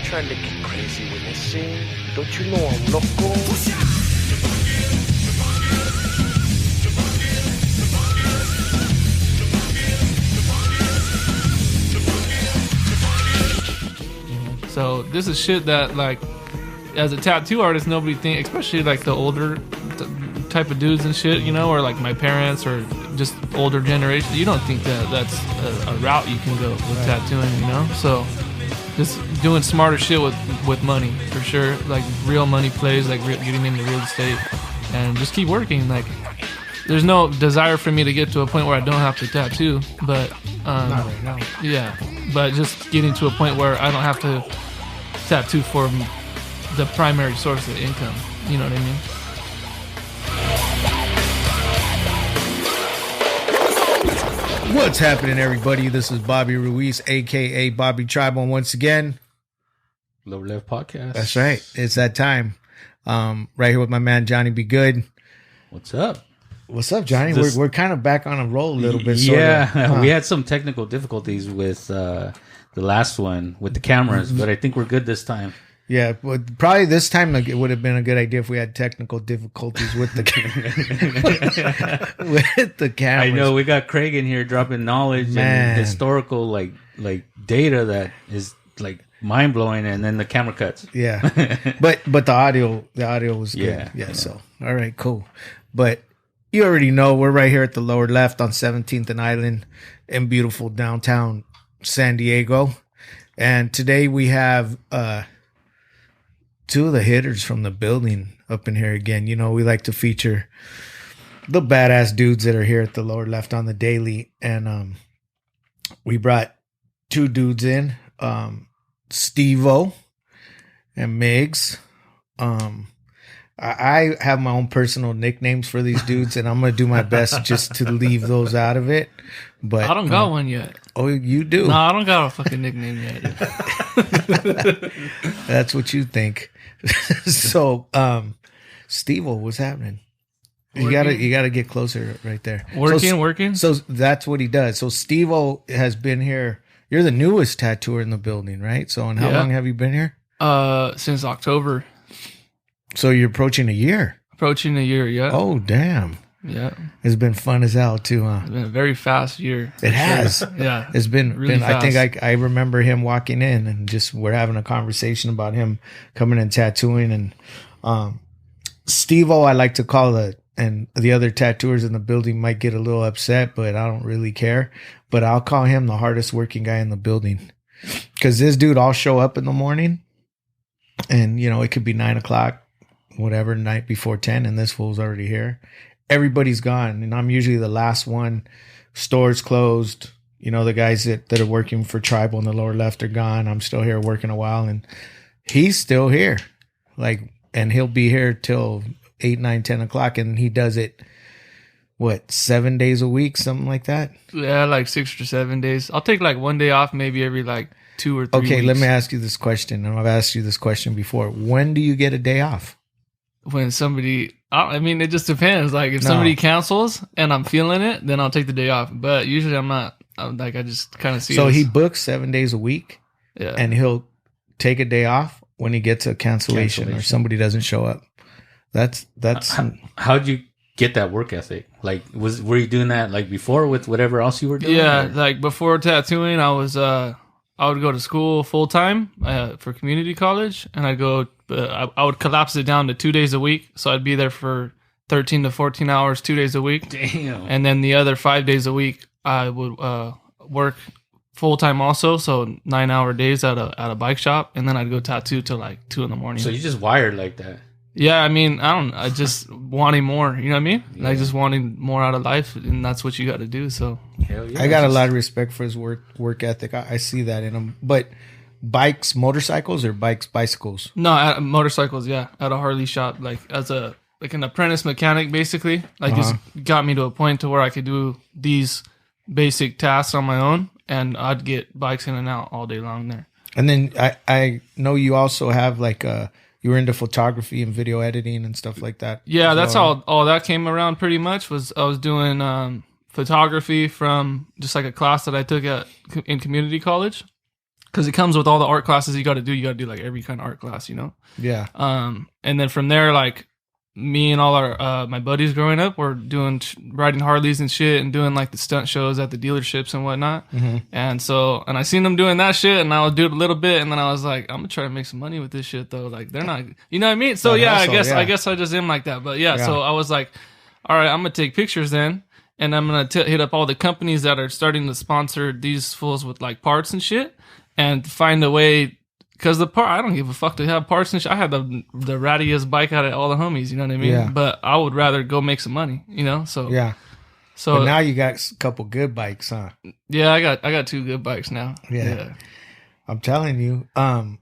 trying to get crazy with this thing. Don't you know I'm loco? So this is shit that, like, as a tattoo artist, nobody think, especially like the older type of dudes and shit, you know, or like my parents or just older generation. You don't think that that's a route you can go with tattooing, you know? So just doing smarter shit with money for sure, like real money plays, like getting into real estate, and just keep working. Like, there's no desire for me to get to a point where I don't have to tattoo, but not right now. Yeah, but just getting to a point where I don't have to tattoo for the primary source of income. You know what I mean? What's happening, everybody? This is Bobby Ruiz, a.k.a. Bobby Tribal. Once again, Lower Left Podcast. That's right. It's that time. Right here with my man, Johnny Be Good. What's up? What's up, Johnny? We're kind of back on a roll a little bit. Yeah, we had some technical difficulties with the last one with the cameras, but I think we're good this time. Yeah, but probably this time it would have been a good idea if we had technical difficulties with the with the cameras. I know we got Craig in here dropping knowledge and historical like data that is like mind blowing, and then the camera cuts. Yeah, but the audio was good. Yeah. So all right, cool. But you already know we're right here at the lower left on 17th and Island in beautiful downtown San Diego, and today we have two of the hitters from the building up in here again. You know, we like to feature the badass dudes that are here at the lower left on the daily. And we brought two dudes in, SteveO and Migs. I have my own personal nicknames for these dudes, and I'm going to do my best just to leave those out of it. But I don't got one yet. Oh, you do? No, I don't got a fucking nickname yet. That's what you think. So, SteveO, what's happening? You gotta get closer right there. Working. So that's what he does. So SteveO has been here. You're the newest tattooer in the building, right? So, and how long have you been here? Since October. So you're approaching a year. Yeah. Oh, damn. Yeah. It's been fun as hell too, huh? It's been a very fast year. It has. Yeah. It's been really fast. I think I remember him walking in and just we're having a conversation about him coming and tattooing, and SteveO, I like to call and the other tattooers in the building might get a little upset, but I don't really care. But I'll call him the hardest working guy in the building, because this dude, I'll show up in the morning and, you know, it could be 9:00, whatever, night before 10, and this fool's already here. Everybody's gone, and I'm usually the last one. Stores closed. You know, the guys that are working for Tribal in the lower left are gone. I'm still here working a while, and he's still here. Like, and he'll be here till 8, 9, 10 o'clock, and he does it, 7 days a week, something like that? Yeah, like 6 or 7 days. I'll take like one day off, maybe every like 2 or 3 weeks. Okay, let me ask you this question, and I've asked you this question before. When do you get a day off? When somebody, I mean, it just depends. Like, if somebody cancels and I'm feeling it, then I'll take the day off. But usually I'm not. I just kind of see. So he books 7 days a week, and he'll take a day off when he gets a cancellation or somebody doesn't show up. That's. How'd you get that work ethic? Like, were you doing that like before with whatever else you were doing? Yeah, like before tattooing, I would go to school full time for community college, and I would collapse it down to 2 days a week. So I'd be there for 13 to 14 hours, 2 days a week. Damn. And then the other 5 days a week, I would work full time also. So 9-hour days at a bike shop. And then I'd go tattoo till like 2 a.m. So you just wired like that? Yeah, I mean, I just wanting more, you know what I mean? Yeah. Like, just wanting more out of life, and that's what you got to do. So hell yeah, I got a lot of respect for his work ethic. I see that in him. But bikes, motorcycles, or bicycles? No, motorcycles. Yeah, at a Harley shop, like as an apprentice mechanic, basically. Like, just got me to a point to where I could do these basic tasks on my own, and I'd get bikes in and out all day long there. And then I know you also have like you were into photography and video editing and stuff like that. Yeah, that's all that came around pretty much. Was I was doing photography from just like a class that I took in community college. because it comes with all the art classes you got to do. You got to do like every kind of art class, you know. Yeah. And then from there, like me and all our my buddies growing up were doing riding Harleys and shit and doing like the stunt shows at the dealerships and whatnot. And so I seen them doing that shit, and I would do it a little bit, and then I was like, I'm gonna try to make some money with this shit though. Like they're not, you know what I mean? So yeah, I guess I just am like that. But yeah, so I was like, all right, I'm gonna take pictures then, and I'm gonna hit up all the companies that are starting to sponsor these fools with like parts and shit, and find a way. Because I don't give a fuck to have parts and shit. I had the rattiest bike out of all the homies, you know what I mean? Yeah. But I would rather go make some money, you know? So Yeah. So but now you got a couple good bikes, huh? Yeah, I got 2 good bikes now. Yeah. I'm telling you.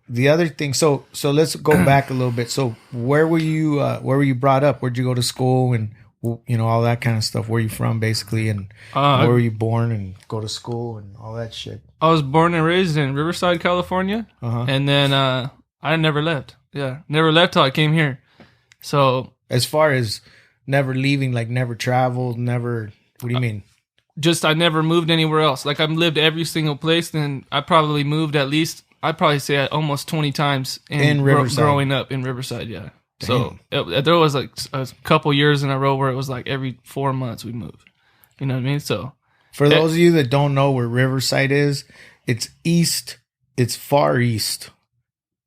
The other thing, so let's go back a little bit. So where were you brought up? Where'd you go to school and you know all that kind of stuff? Where you from basically, and where were you born and go to school and all that shit? I was born and raised in Riverside, California, and then I never left. Yeah, never left till I came here. So as far as never leaving, like never traveled, never. What do you mean? Just I never moved anywhere else. Like I've lived every single place. Then I probably moved at least. I'd probably say almost 20 times in Riverside. Growing up in Riverside. Yeah. Damn. So there was like a couple years in a row where it was like every 4 months we moved. You know what I mean? So for those of you that don't know where Riverside is, it's east. It's far east,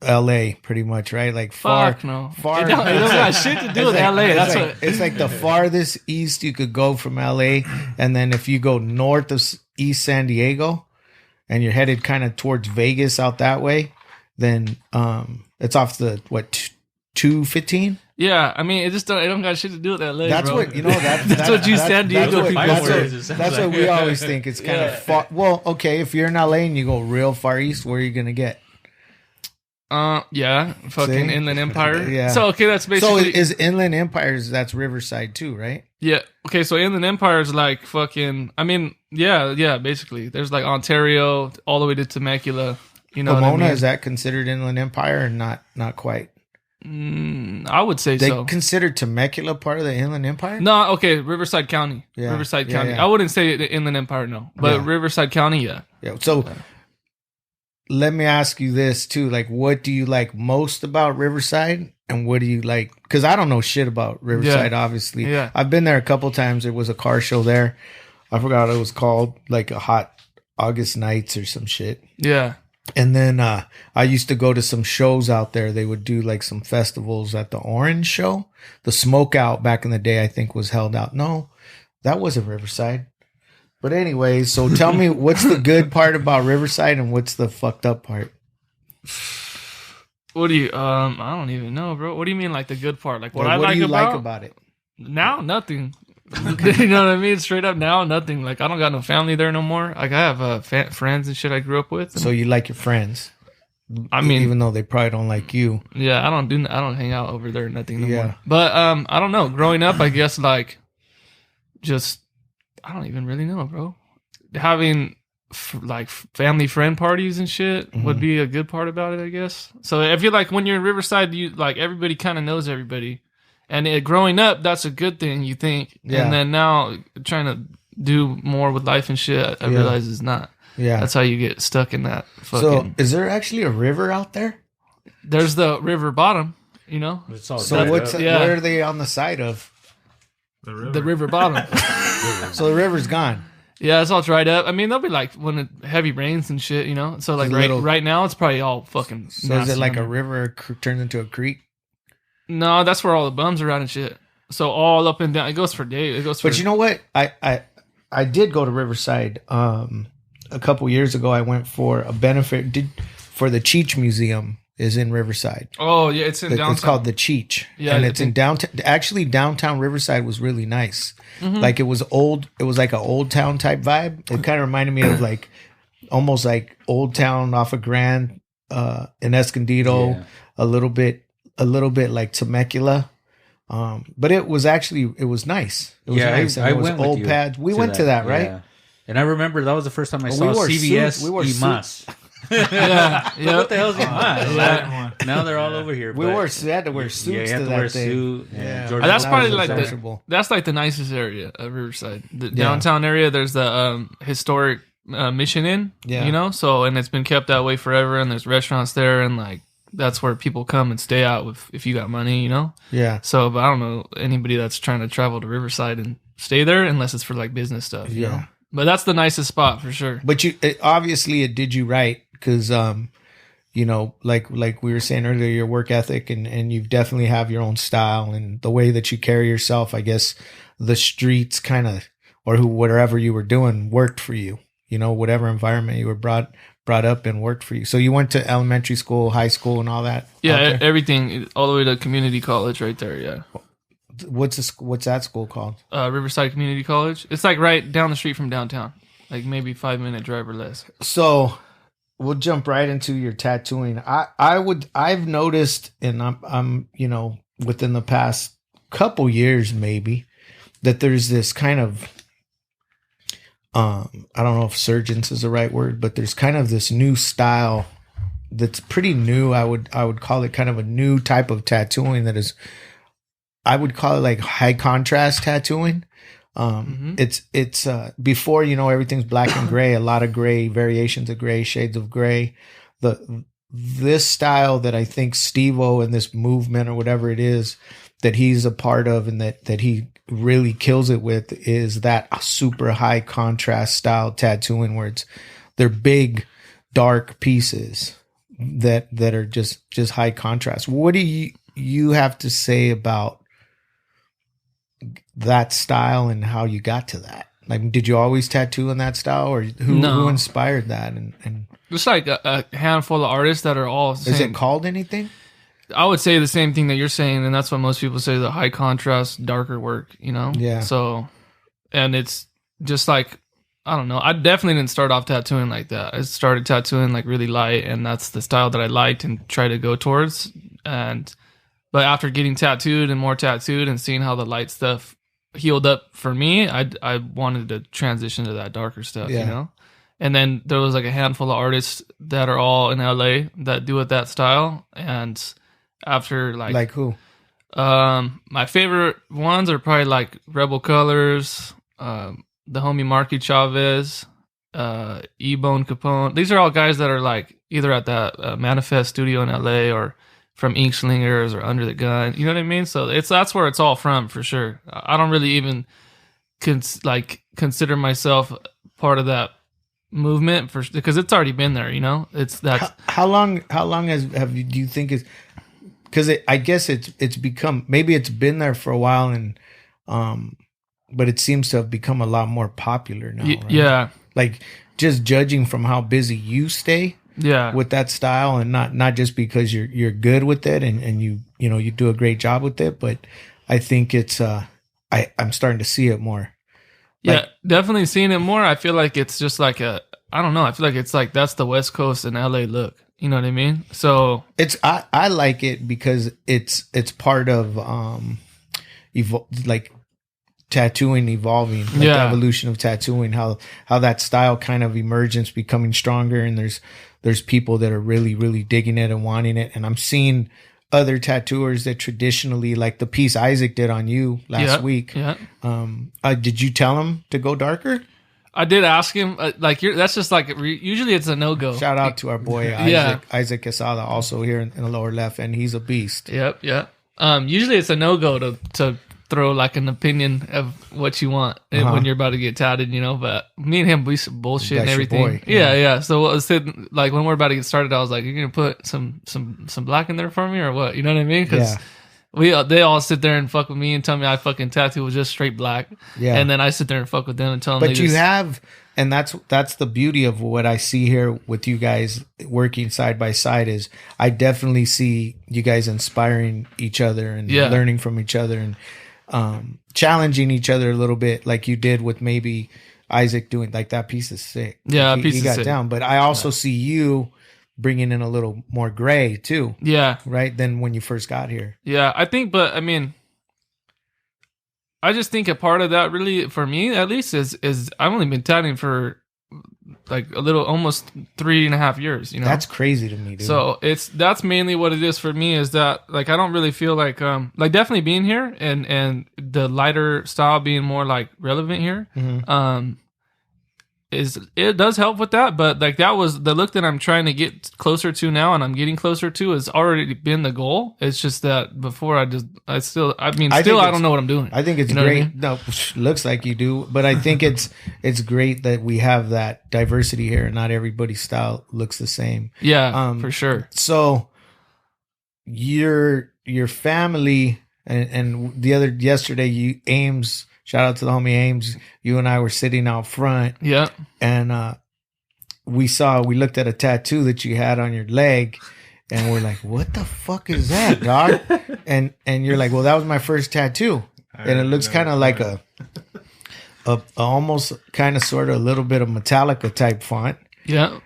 LA, pretty much, right? Like far. Fuck no. Far. It don't got shit to do with LA. That's like, it's like the farthest east you could go from LA, and then if you go north of East San Diego, and you're headed kind of towards Vegas out that way, then it's off the 215. Yeah, I mean, it don't got shit to do with LA. That's bro. what you know. That's what you San Diego people were. That's what we always think. It's kind of far. Well, okay, if you're in LA and you go real far east, where are you gonna get? Yeah, fucking See? Inland Empire. Yeah. So okay, that's basically. So is Inland Empires? That's Riverside too, right? Yeah. Okay, so Inland Empire is like fucking. I mean, yeah. Basically, there's like Ontario all the way to Temecula. You know, Pomona, what I mean? is that considered Inland Empire or not? Not quite. I would say They so. consider Temecula part of the Inland Empire? No, okay, Riverside County. Yeah. Riverside Yeah, County. yeah. I wouldn't say the Inland Empire, no. But Yeah. Riverside County, yeah. Yeah. So let me ask you this too. Like, what do you like most about Riverside? And what do you like? Because I don't know shit about Riverside, obviously. Yeah. I've been there a couple times. There was a car show there. I forgot what it was called, like a hot August nights or some shit. Yeah. And then I used to go to some shows out there. They would do like some festivals at the Orange Show. The Smokeout back in the day, I think, was held out. No, that wasn't Riverside. But anyway, so tell me what's the good part about Riverside and what's the fucked up part? What do you I don't even know, bro. What do you mean like the good part? Like what I What like do you about, like about it? now? Nothing. You know what I mean? Straight up now, nothing. Like I don't got no family there no more. Like I have friends and shit I grew up with. So you like your friends? I mean, even though they probably don't like you. Yeah, I don't hang out over there or nothing no Yeah. more. But I don't know. Growing up, I guess like just I don't even really know, bro. Having like family friend parties and shit would be a good part about it, I guess. So I feel like when you're in Riverside, you like everybody kind of knows everybody, and growing up, that's a good thing, you think. Yeah. And then now trying to do more with life and shit, I realize it's not. Yeah. That's how you get stuck in that. So Fucking. is there actually a river out there? There's the river bottom, you know. It's all So dried what's up. Yeah. where are they on the side of? The river bottom. So the river's gone. Yeah, it's all dried up. I mean, they'll be like when it heavy rains and shit, you know. So like It's a little- right now, it's probably all fucking. So is it nasty like a under. river turned into a creek? No, that's where all the bums are at and shit. So all up and down, it goes for days. It goes for. But you know what? I did go to Riverside a couple years ago. I went for a benefit for the Cheech Museum is in Riverside. Oh yeah, it's in downtown. It's called the Cheech. Yeah, and I it's in downtown. Actually, downtown Riverside was really nice. Mm-hmm. Like it was old. It was like an old town type vibe. It kind of reminded me of like almost like Old Town off of Grand in Escondido. Yeah. A little bit like Temecula. But it was nice. It was nice. I And it was went with old you pads. We went to that, right? Yeah. And I remember that was the first time I Well, saw we wore CVS suits. We wore Imas. yeah. What the hell's Imas? Yeah. Now they're all over here. We had to wear suits Yeah, you to have to that wear a thing. suit. Yeah. Jordan That's That probably was like uncomfortable. that's like the nicest area of Riverside. The downtown area. There's the historic mission in. Yeah. You know, so and it's been kept that way forever, and there's restaurants there, and like that's where people come and stay out if you got money, you know. Yeah. So, but I don't know anybody that's trying to travel to Riverside and stay there unless it's for like business stuff. You know? But that's the nicest spot for sure. But obviously it did you right because you know, like we were saying earlier, your work ethic and you definitely have your own style and the way that you carry yourself. I guess the streets kind of or whatever you were doing worked for you. You know, whatever environment you were brought up in worked for you. So you went to elementary school, high school, and all that. Yeah, everything all the way to community college right there. Yeah. What's that school called? Riverside Community College. It's like right down the street from downtown, like maybe 5-minute drive or less. So we'll jump right into your tattooing. I've noticed, and I'm you know, within the past couple years maybe, that there's this kind of I don't know if surgeons is the right word, but there's kind of this new style that's pretty new. I would call it kind of a new type of tattooing that is, I would call it like high contrast tattooing. It's before, you know, everything's black and gray, a lot of gray, variations of gray, shades of gray. This style that I think SteveO and this movement or whatever it is that he's a part of and that he really kills it with is that super high contrast style tattooing where they're big, dark pieces that are just high contrast. What do you have to say about that style and how you got to that? Like, did you always tattoo in that style, or who inspired that? And just like a handful of artists that are all the same. Is it called anything? I would say the same thing that you're saying, and that's what most people say, the high contrast, darker work, you know? Yeah. So, and it's just like, I don't know. I definitely didn't start off tattooing like that. I started tattooing like really light, and that's the style that I liked and try to go towards. But after getting tattooed and more tattooed and seeing how the light stuff healed up for me, I wanted to transition to that darker stuff, you know? And then there was like a handful of artists that are all in LA that do it that style. And after like who? My favorite ones are probably like Rebel Colors, the homie Marky Chavez, E-Bone Capone. These are all guys that are like either at that Manifest studio in LA or from Ink Slingers or Under the Gun. You know what I mean? So that's where it's all from for sure. I don't really even consider myself part of that movement because it's already been there, you know? How long do you think is, because I guess it's become, maybe it's been there for a while and but it seems to have become a lot more popular now, right? Yeah, like just judging from how busy you stay with that style, and not just because you're good with it and you know you do a great job with it, but I think it's I'm starting to see it more. Yeah, definitely seeing it more. I feel like it's just like I don't know. I feel like it's like that's the West Coast and LA look. You know what I mean? So I like it because it's part of like tattooing evolving, like the evolution of tattooing, how that style kind of emergence becoming stronger, and there's people that are really, really digging it and wanting it. And I'm seeing other tattooers that traditionally, like the piece Isaac did on you last week. Yeah. Did you tell him to go darker? I did ask him, that's just like, usually it's a no-go. Shout out to our boy, Isaac Quesada, also here in the lower left, and he's a beast. Yep. Usually it's a no-go to throw like an opinion of what you want when you're about to get tatted, you know, but me and him, we bullshit and everything. Boy. Yeah. So I said, like, when we're about to get started, I was like, you're going to put some black in there for me or what? You know what I mean? Because they all sit there and fuck with me and tell me I fucking tattoo was just straight black. Yeah. And then I sit there and fuck with them and tell them. But you have, and that's the beauty of what I see here with you guys working side by side is I definitely see you guys inspiring each other and learning from each other and challenging each other a little bit, like you did with maybe Isaac doing like that piece is sick. Yeah, like he got sick. Down. But I also see you bringing in a little more gray too. Yeah, right. Than when you first got here. Yeah, I think. But I mean, I just think a part of that really, for me at least, is I've only been tatting for like a little, almost 3.5 years, you know. That's crazy to me, dude. So that's mainly what it is for me, is that like I don't really feel like definitely being here and the lighter style being more like relevant here. Mm-hmm. it does help with that, but like that was the look that I'm trying to get closer to now, and I'm getting closer to has already been the goal. It's just that before I don't know what I'm doing. I think it's great. I mean? No, looks like you do, but I think it's great that we have that diversity here, and not everybody's style looks the same. Yeah, for sure. So your family and yesterday, Ames. Shout out to the homie Ames. You and I were sitting out front. Yeah. And we looked at a tattoo that you had on your leg, and we're like, what the fuck is that, dog? and you're like, well, that was my first tattoo. And it looks kind of like a almost kind of sort of a little bit of Metallica type font. Yeah.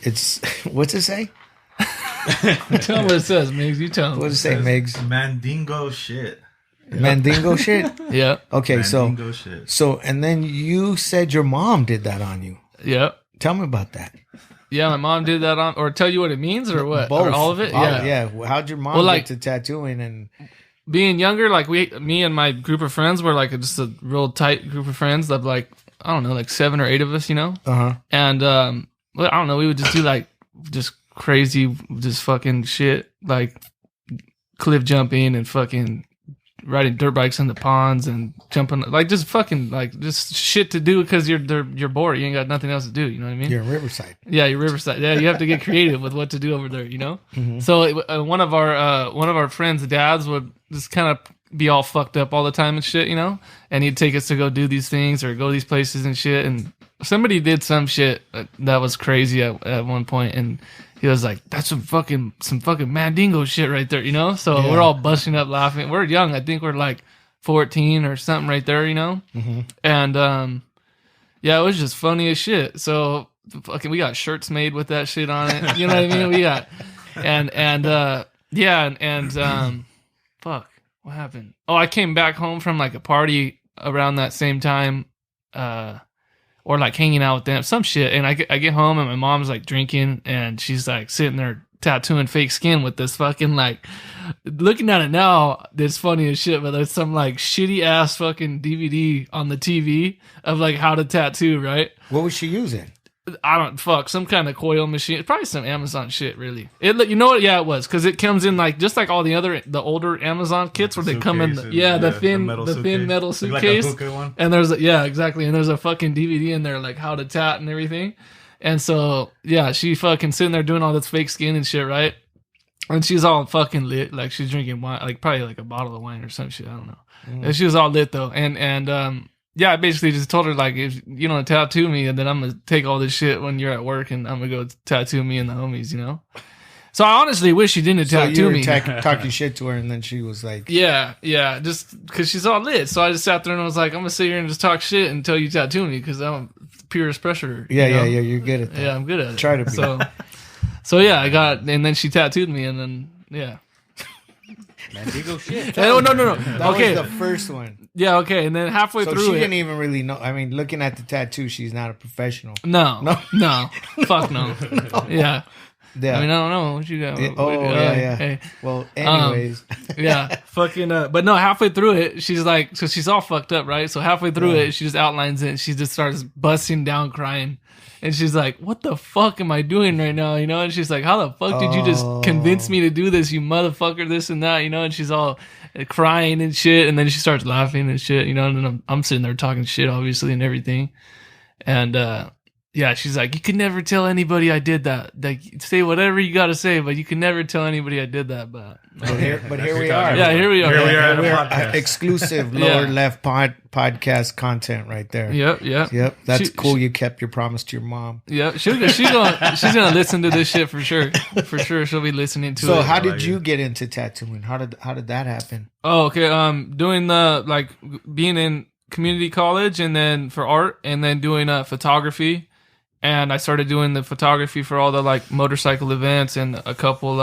It's what's it say? Tell me what it says, Migs. You tell me. What does it say, Migs? Mandingo shit. Mandingo shit? Yeah. Okay, Mandingo shit. So, and then you said your mom did that on you. Yeah. Tell me about that. Yeah, my mom did that on, or tell you what it means, or what? Both. Or all of it? Yeah. How'd your mom get to tattooing? And being younger, like me and my group of friends were like just a real tight group of friends of like, I don't know, like 7 or 8 of us, you know? Uh-huh. And, I don't know, we would just do like, just crazy, just fucking shit, like cliff jumping and fucking riding dirt bikes in the ponds and jumping, like just fucking like just shit to do because you're bored. You ain't got nothing else to do. You know what I mean? You're in Riverside. Yeah, you're Riverside. Yeah, you have to get creative with what to do over there. You know. Mm-hmm. So one of our friends' dads would just kind of be all fucked up all the time and shit. You know, and he'd take us to go do these things or go these places and shit. And somebody did some shit that was crazy at one point, and he was like, "That's some fucking Mandingo shit right there," you know. So we're all busting up laughing. We're young. I think we're like 14 or something right there, you know. Mm-hmm. And yeah, it was just funny as shit. So fucking, we got shirts made with that shit on it. You know what I mean? We got fuck, what happened? Oh, I came back home from like a party around that same time. Or like hanging out with them, some shit. And I get home and my mom's like drinking and she's like sitting there tattooing fake skin with this fucking like, looking at it now, it's funny as shit, but there's some like shitty ass fucking DVD on the TV of like how to tattoo, right? What was she using? Some kind of coil machine. Probably some Amazon shit, really. You know what? Yeah, it was, because it comes in like just like all the older Amazon kits where they come in. The thin metal suitcase. Like a hookah one. And exactly, and there's a fucking DVD in there like how to tat and everything. And so yeah, she fucking sitting there doing all this fake skin and shit, right? And she's all fucking lit, like she's drinking wine, like probably like a bottle of wine or some shit. I don't know. And she was all lit though, and yeah, I basically just told her, like, if you don't tattoo me, and then I'm going to take all this shit when you're at work, and I'm going to go tattoo me and the homies, you know? So I honestly wish she didn't tattoo me. Talking shit to her, and then she was like... Yeah, just because she's all lit. So I just sat there and I was like, I'm going to sit here and just talk shit until you tattoo me, because I'm purest pressure. Yeah, you're good at that. Yeah, I'm good at it. Try to be. So yeah, and then she tattooed me, and then, yeah. Mandingo shit. No. That okay. was the first one. Yeah, okay. And then halfway so through she didn't even really know. I mean, looking at the tattoo, she's not a professional. No. Fuck no. Yeah. Yeah. I mean, I don't know what you got. Yeah. Hey. Well, anyways. Yeah. Fucking, but no, halfway through it, she's like, so she's all fucked up, right? So halfway through it, she just outlines it and she just starts busting down crying. And she's like, what the fuck am I doing right now? You know? And she's like, how the fuck did you just convince me to do this, you motherfucker, this and that, you know? And she's all crying and shit. And then she starts laughing and shit, you know? And then I'm sitting there talking shit, obviously, and everything. And, yeah, she's like, you can never tell anybody I did that. Like, say whatever you got to say, but you can never tell anybody I did that. But here we are. Yeah, here we are. Here we are at a podcast. Exclusive lower left podcast content right there. Yep. That's cool. You kept your promise to your mom. Yep. She's gonna listen to this shit for sure. For sure, she'll be listening to it. So, how did you get into tattooing? How did that happen? Oh, okay. Doing being in community college and then for art and then doing photography. And I started doing the photography for all the like motorcycle events and a couple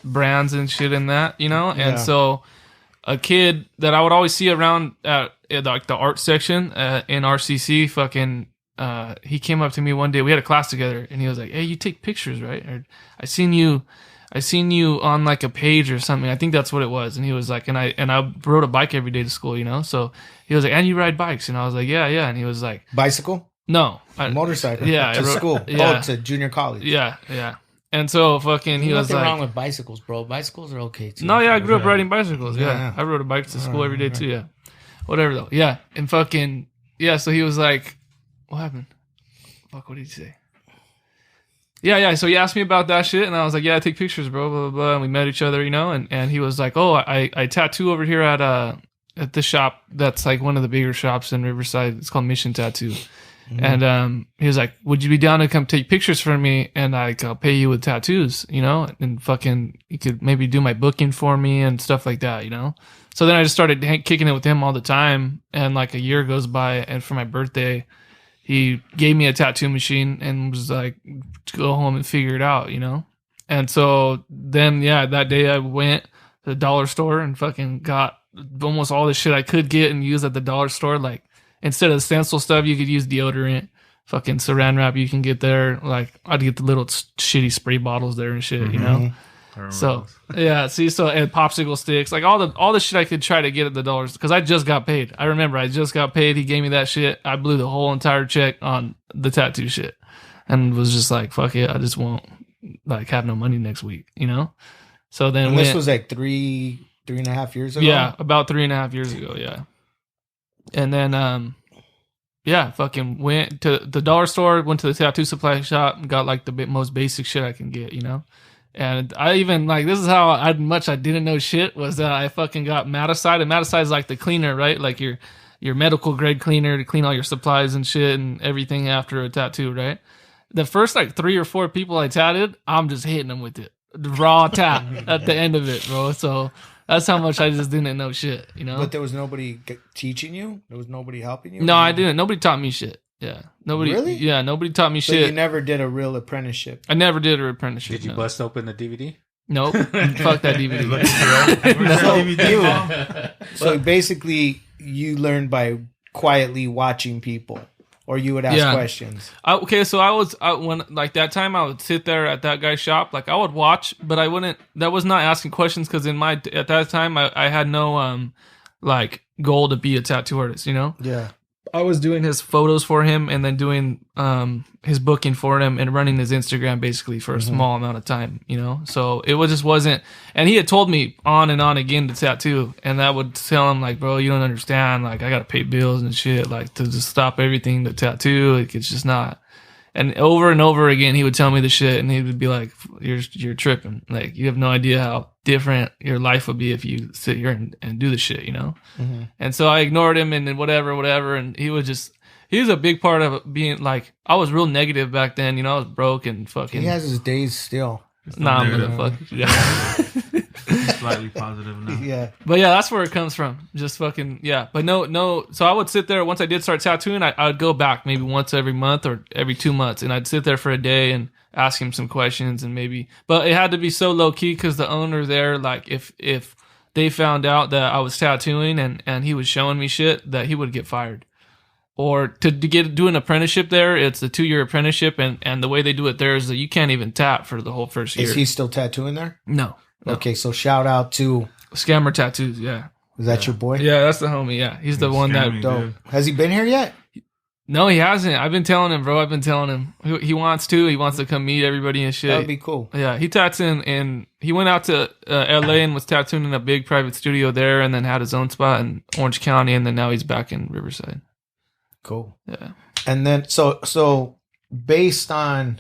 brands and shit in that, you know? And so a kid that I would always see around at like the art section in RCC fucking he came up to me one day. We had a class together and he was like, "Hey, you take pictures, right? Or I seen you I seen you on like a page or something. I think that's what it was. And he was like, and I rode a bike every day to school, you know? So he was like, and you ride bikes? And I was like, yeah. And he was like, bicycle? no. Motorcycle? Yeah. To school? Yeah. Oh, to junior college? Yeah. And so fucking, he was nothing like, wrong with bicycles, bro. Bicycles are okay too. no, yeah, I grew up riding bicycles. Yeah. Yeah. I rode a bike to school every day too. Yeah. Whatever though. Yeah. And fucking, yeah. So he was like, what happened? Fuck, what did he say? Yeah. So he asked me about that shit, and I was like, yeah, I take pictures, bro, blah, blah, blah. And we met each other, you know, and he was like, oh, I tattoo over here at this shop that's like one of the bigger shops in Riverside. It's called Mission Tattoo. And he was like, would you be down to come take pictures for me, and I'll pay you with tattoos, you know, and fucking you could maybe do my booking for me and stuff like that, you know. So then I just started kicking it with him all the time, and like a year goes by, and for my birthday he gave me a tattoo machine and was like, go home and figure it out, you know. And so then that day I went to the dollar store and fucking got almost all the shit I could get and use at the dollar store. Like, instead of stencil stuff, you could use deodorant, fucking saran wrap you can get there. Like, I'd get the little shitty spray bottles there and shit, you know? So, yeah, see, so, and popsicle sticks, like all the shit I could try to get at the dollars, because I just got paid. I remember I just got paid. He gave me that shit. I blew the whole entire check on the tattoo shit and was just like, fuck it, I just won't, like, have no money next week, you know? So then this was like 3.5 years ago? Yeah, about 3.5 years ago, yeah. And then, fucking went to the dollar store, went to the tattoo supply shop, and got like the most basic shit I can get, you know? And I even, like, this is how much I didn't know shit, was that I fucking got Maticide. And Maticide is like the cleaner, right? Like your medical grade cleaner to clean all your supplies and shit and everything after a tattoo, right? The first like 3 or 4 people I tatted, I'm just hitting them with it. Raw tap at the end of it, bro. So that's how much I just didn't know shit, you know? But there was nobody teaching you? There was nobody helping you? No, I didn't. Nobody taught me shit. Yeah. Nobody. Really? Yeah, nobody taught me So shit. you never did a real apprenticeship? I never did an apprenticeship. Did you no. bust open the DVD? Nope. Fuck that DVD. So basically, you learned by quietly watching people, or you would ask questions. So when like that time I would sit there at that guy's shop, like I would watch, but I wouldn't. That was not asking questions, because at that time I had no like goal to be a tattoo artist, you know. Yeah. I was doing his photos for him and then doing his booking for him and running his Instagram basically for a small amount of time, you know? So it just wasn't, and he had told me on and on again to tattoo, and I would tell him like, bro, you don't understand, like I gotta pay bills and shit, like to just stop everything to tattoo, like it's just not. And over again he would tell me the shit, and he would be like, you're tripping, like you have no idea how different your life would be if you sit here and do the shit, you know? And so I ignored him, and then whatever, and he was a big part of being like, I was real negative back then, you know. I was broke and fucking. He has his days still. Nah, motherfucker. Yeah. Slightly positive now. Yeah. But yeah, that's where it comes from. Just fucking, yeah. But no. So I would sit there, once I did start tattooing, I would go back maybe once every month or every 2 months, and I'd sit there for a day and ask him some questions, and maybe, but it had to be so low key, because the owner there, like if they found out that I was tattooing and he was showing me shit, that he would get fired. Or to do an apprenticeship there, it's a 2-year apprenticeship, and the way they do it there is that you can't even tap for the whole first year. Is he still tattooing there? No. Okay, so shout out to Scammer Tattoos, yeah. Is that your boy? Yeah, that's the homie, yeah. He's the one that... Scamming, Dope. dude. Has he been here yet? No, he hasn't. I've been telling him, bro. I've been telling him. He wants to. He wants to come meet everybody and shit. That would be cool. Yeah, he tats in he went out to LA and was tattooing in a big private studio there, and then had his own spot in Orange County, and then now he's back in Riverside. Cool. Yeah. And then so based on,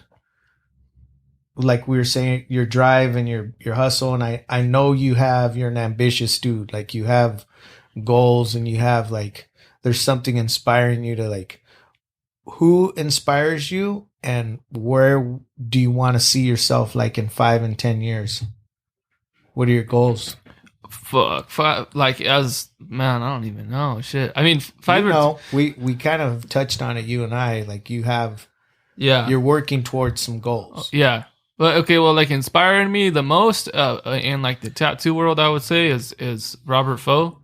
like we were saying, your drive and your hustle, and I know you're an ambitious dude. Like you have goals, and you have like, there's something inspiring you to, like, who inspires you, and where do you want to see yourself like in 5 and 10 years? What are your goals? Fuck. Like, as, man, I don't even know. Shit. I mean, 5 You or... know, we kind of touched on it, you and I, like you have, Yeah. you're working towards some goals. Yeah. But okay, well, like inspiring me the most in like the tattoo world, I would say is Robert Foe.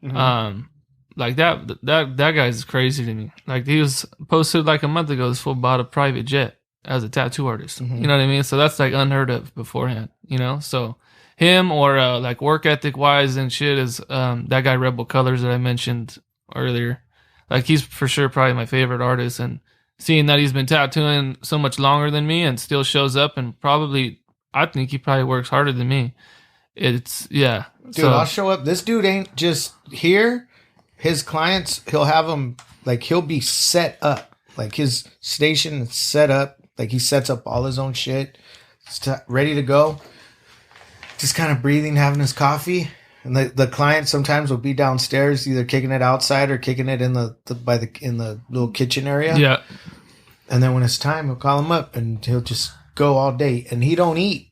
Like that guy is crazy to me. Like he was posted like a month ago. This fool bought a private jet. as a tattoo artist. You know what I mean? So that's like unheard of beforehand, you know? So him or like work ethic wise and shit is that guy Rebel Colors that I mentioned earlier. Like he's for sure probably my favorite artist, and seeing that he's been tattooing so much longer than me and still shows up, and probably I think he probably works harder than me. It's yeah. Dude, I'll show up. This dude ain't just here. His clients, he'll have them like he'll be set up. Like his station is set up. Like he sets up all his own shit. Ready to go. Just kind of breathing, having his coffee. And the client sometimes will be downstairs, either kicking it outside or kicking it in the little kitchen area. Yeah. And then when it's time, he'll call him up and he'll just go all day. And he don't eat.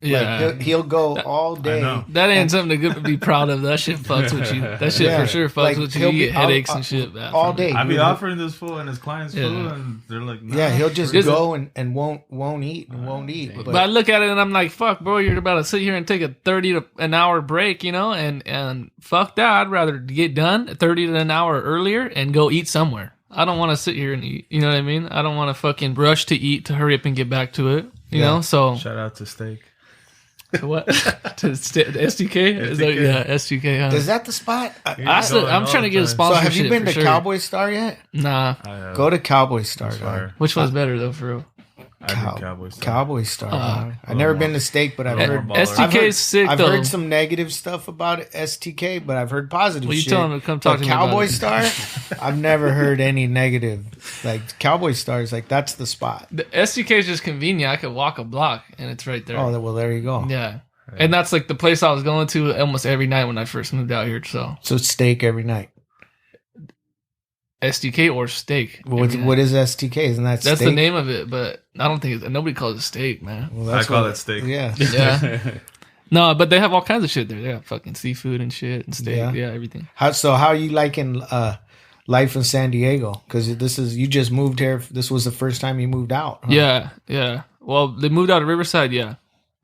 Yeah. Like he'll go all day. That ain't something to be proud of. That shit fucks with you. That shit for sure fucks with you. You get headaches and shit. All day. I be offering this fool and his clients food, and they're like, nah. Yeah, he'll just go and won't eat and won't eat. But I look at it and I'm like, fuck, bro, you're about to sit here and take a 30 to an hour break, you know, and fuck that. I'd rather get done 30 to an hour earlier and go eat somewhere. I don't want to sit here and eat. You know what I mean? I don't want to fucking rush to eat to hurry up and get back to it. You know, so shout out to steak. To what? To STK? Yeah, STK. Huh? Is that the spot? I'm trying to get a sponsorship. So have you been to sure. Cowboy Star yet? Nah. Go to Cowboy Star. Dog. Which one's better though, for real? Cowboy Star. I've never been to Steak, but I've heard STK is sick. I've heard some negative stuff about it, STK, but I've heard positive. Well, you shit. tell him to come talk to me about Cowboy it. Star. I've never heard any negative. Like Cowboy Star is like that's the spot. The STK is just convenient. I could walk a block and it's right there. Oh well, there you go. Yeah. And that's like the place I was going to almost every night when I first moved out here. So Steak every night. STK or Steak. What is STK? Isn't that that's steak? the name of it? But I don't think nobody calls it Steak, man. Well, I call it Steak. Yeah. Yeah. No, but they have all kinds of shit there. They got fucking seafood and shit and steak. Yeah, everything. How are you liking life in San Diego? Because you just moved here. This was the first time you moved out. Huh? Yeah. Well, they moved out of Riverside. Yeah.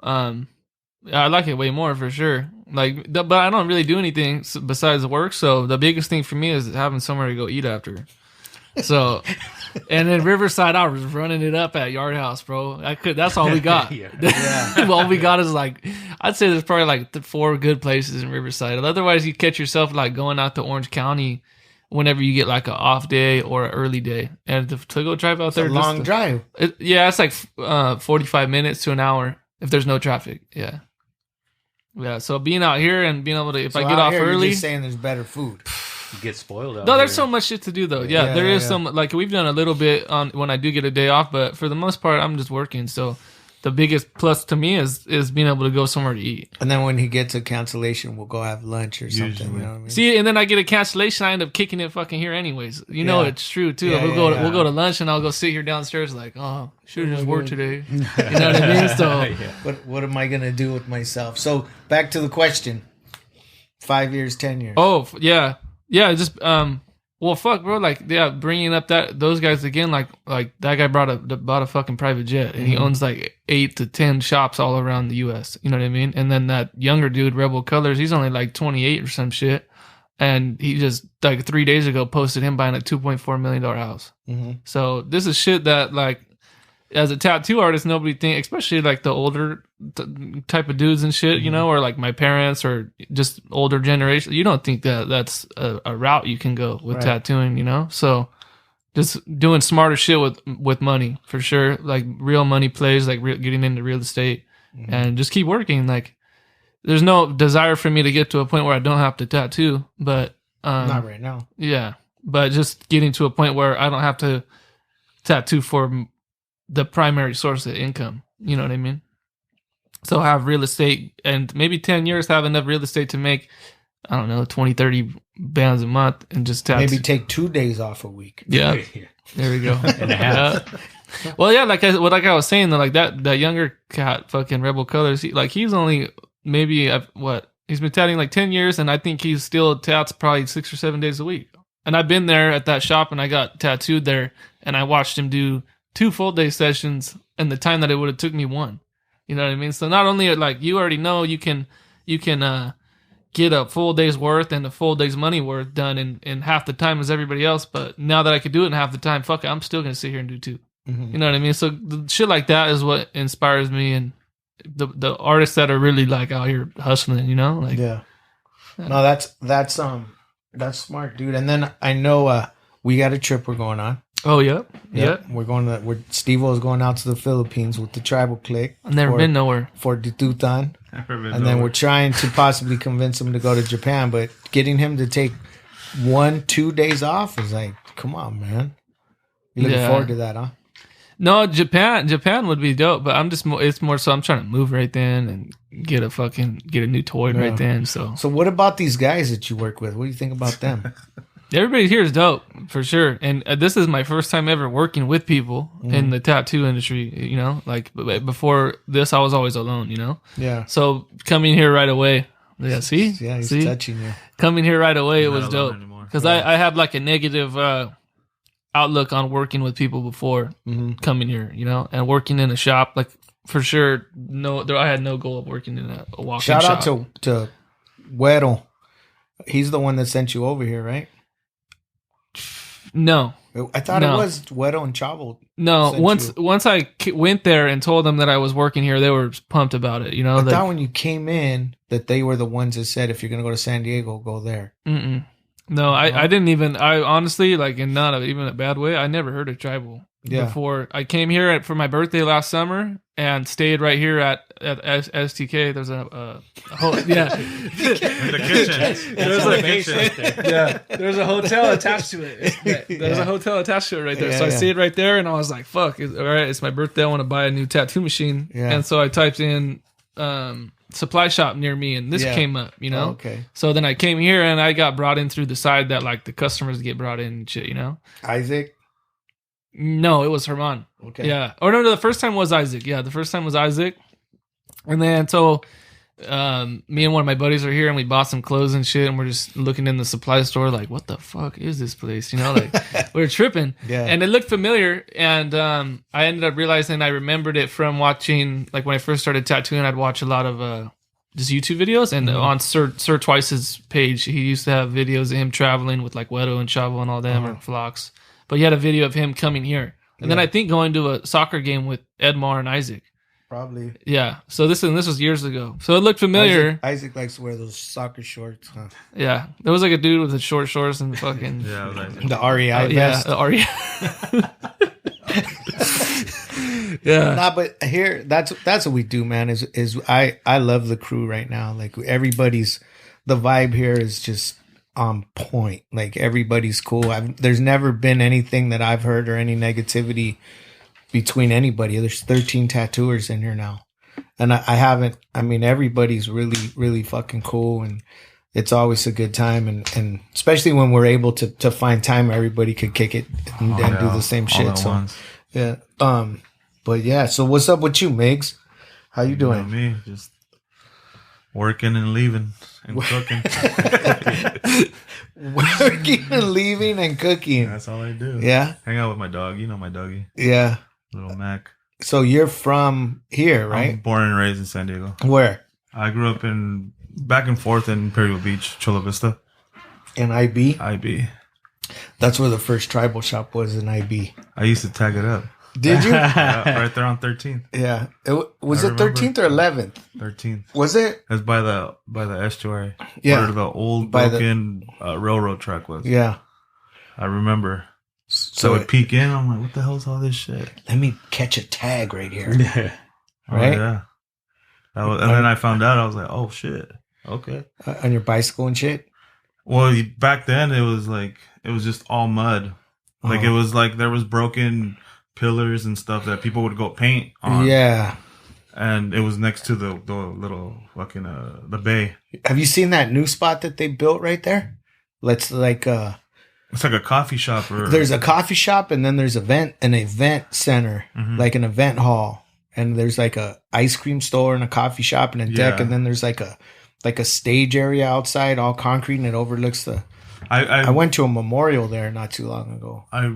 I like it way more for sure. Like, but I don't really do anything besides work. So the biggest thing for me is having somewhere to go eat after. So, and in Riverside, I was running it up at Yard House, bro. That's all we got. All we got is like, I'd say there's probably like 4 good places in Riverside. Otherwise, you catch yourself like going out to Orange County whenever you get like an off day or an early day, and to go drive out there. It's a long drive. It's like 45 minutes to an hour if there's no traffic. Yeah. Yeah, so being out here and being able to, if I get off early, you're just saying there's better food. You get spoiled out No, here. there's so much shit to do though. Yeah, there is some, like we've done a little bit on when I do get a day off, but for the most part, I'm just working. So the biggest plus to me is being able to go somewhere to eat. And then when he gets a cancellation, we'll go have lunch or something. You know what I mean? See, and then I get a cancellation, I end up kicking it fucking here anyways. You know it's true too. Yeah, we'll go to lunch and I'll go sit here downstairs like, oh, should have just worked today. You know what I mean? So what am I gonna do with myself? So back to the question: 5 years, 10 years. Oh yeah. Just well, fuck, bro. Like, bringing up those guys again. Like that guy bought a fucking private jet, and he owns like 8 to 10 shops all around the U.S. You know what I mean? And then that younger dude, Rebel Colors, he's only like 28 or some shit, and he just like 3 days ago posted him buying a $2.4 million house. So this is shit that like, as a tattoo artist, nobody think, especially like the older type of dudes and shit, you know, or like my parents or just older generation. You don't think that that's a route you can go with tattooing, you know? So just doing smarter shit with money for sure. Like real money plays, like getting into real estate and just keep working. Like there's no desire for me to get to a point where I don't have to tattoo, but not right now. Yeah. But just getting to a point where I don't have to tattoo for the primary source of income. You know what I mean? So have real estate and maybe 10 years have enough real estate to make, I don't know, 20, 30 bands a month and just tattoo. Maybe take 2 days off a week. Yeah. There we go. And a half. Well, yeah, like I was saying, though, like that younger cat, fucking Rebel Colors, he's only maybe, he's been tatting like 10 years and I think he's still tats probably 6 or 7 days a week. And I've been there at that shop and I got tattooed there and I watched him do 2 full day sessions in the time that it would have took me 1. You know what I mean? So not only like you already know you can get a full day's worth and a full day's money worth done in half the time as everybody else, but now that I could do it in half the time, fuck it, I'm still gonna sit here and do 2. Mhm. You know what I mean? So the shit like that is what inspires me, and the artists that are really like out here hustling. You know, like Yeah. No, that's smart, dude. And then I know we got a trip we're going on. oh yep. We're going to. SteveO is going out to the Philippines with the tribal clique. I've never been nowhere. for Ditutan. Never been And then nowhere. we're trying to possibly convince him to go to Japan, but getting him to take 1-2 days off is like, come on, man. You looking Yeah. forward to that, huh? No, Japan would be dope, but I'm just it's more so I'm trying to move right then and get a new toy Yeah. right then. So So what about these guys that you work with? What do you think about them? everybody here is dope for sure, and this is my first time ever working with people in the tattoo industry. You know, like before this, I was always alone. You know, Yeah. so coming here right away, yeah, see, Yeah, he's see, touching you. coming here right away, it Not was alone dope anymore. because I had like a negative outlook on working with people before coming here. You know, and working in a shop, like for sure, I had no goal of working in a walk-in Shout shop. out to Güero. He's the one that sent you over here, right? No. I thought No. it was Güero and Chavo. No, Sent once I went there and told them that I was working here, they were pumped about it. You know, I like, thought when you came in that they were the ones that said if you're gonna go to San Diego, go there. mm-mm. No, I didn't even. I honestly, like, in not even a bad way, I never heard of tribal before. I came here for my birthday last summer and stayed right here at STK. There's a yeah. In the kitchen. There's In the a kitchen. yeah, there's a hotel attached to it. There's a hotel attached to it right there. Yeah, so I yeah. stayed right there, and I was like, "Fuck! All right, it's my birthday. I want to buy a new tattoo machine." Yeah. And so I typed in supply shop near me, and this Yeah. came up. You know. Oh, okay. So then I came here, and I got brought in through the side that like the customers get brought in and shit. You know. Isaac. No, it was Herman. Okay. Yeah. Or no, the first time was Isaac. Yeah, the first time was Isaac. And then so me and one of my buddies are here and we bought some clothes and shit and we're just looking in the supply store like, what the fuck is this place? You know, like we were tripping. Yeah. And it looked familiar and I ended up realizing I remembered it from watching, like when I first started tattooing, I'd watch a lot of just YouTube videos, and on Sir Twice's page, he used to have videos of him traveling with like Wedo and Chavo and all them or Flox. But he had a video of him coming here. And then I think going to a soccer game with Edmar and Isaac. Probably. Yeah. So this was years ago. So it looked familiar. Isaac likes to wear those soccer shorts, huh? Yeah. There was like a dude with the short shorts and fucking Yeah, I was like, The REI yeah, vest. yeah. Nah, but here that's what we do, man. Is I love the crew right now. Like the vibe here is just on point. Like everybody's cool. There's never been anything that I've heard or any negativity between anybody. There's 13 tattooers in here now, and I haven't. I mean, everybody's really, really fucking cool, and it's always a good time. And especially when we're able to find time where everybody could kick it and do the same all shit. at So once. yeah. But yeah. So what's up with you, Migs? How you You know doing? me, just working and leaving and cooking. Working and leaving and cooking. That's all I do. Yeah. Hang out with my dog. You know my doggy, Yeah. little Mac. So you're from here, I'm right? born and raised in San Diego. Where? I grew up in back and forth in Imperial Beach, Chula Vista, In IB. IB. That's where the first tribal shop was, in IB. I used to tag it up. Did you? Yeah, right there on 13th. Yeah. Was I it remember. 13th or 11th? 13th. Was it? That's by the estuary. Yeah. Where the old By the- broken railroad track was. Yeah. I remember. So So I would peek in. I'm like, what the hell's all this shit? let me catch a tag right here. Oh, Right? yeah. And then I found out. I was like, oh shit. Okay. On your bicycle and shit? Well, back then it was just all mud. Like it was like there was broken pillars and stuff that people would go paint on. Yeah. And it was next to the little fucking the bay. Have you seen that new spot that they built right there? Let's like It's like a coffee shop or there's a coffee shop and then there's an event center, like an event hall. And there's like a ice cream store and a coffee shop and a deck, Yeah. and then there's like a stage area outside, all concrete, and it overlooks the. I went to a memorial there not too long ago. I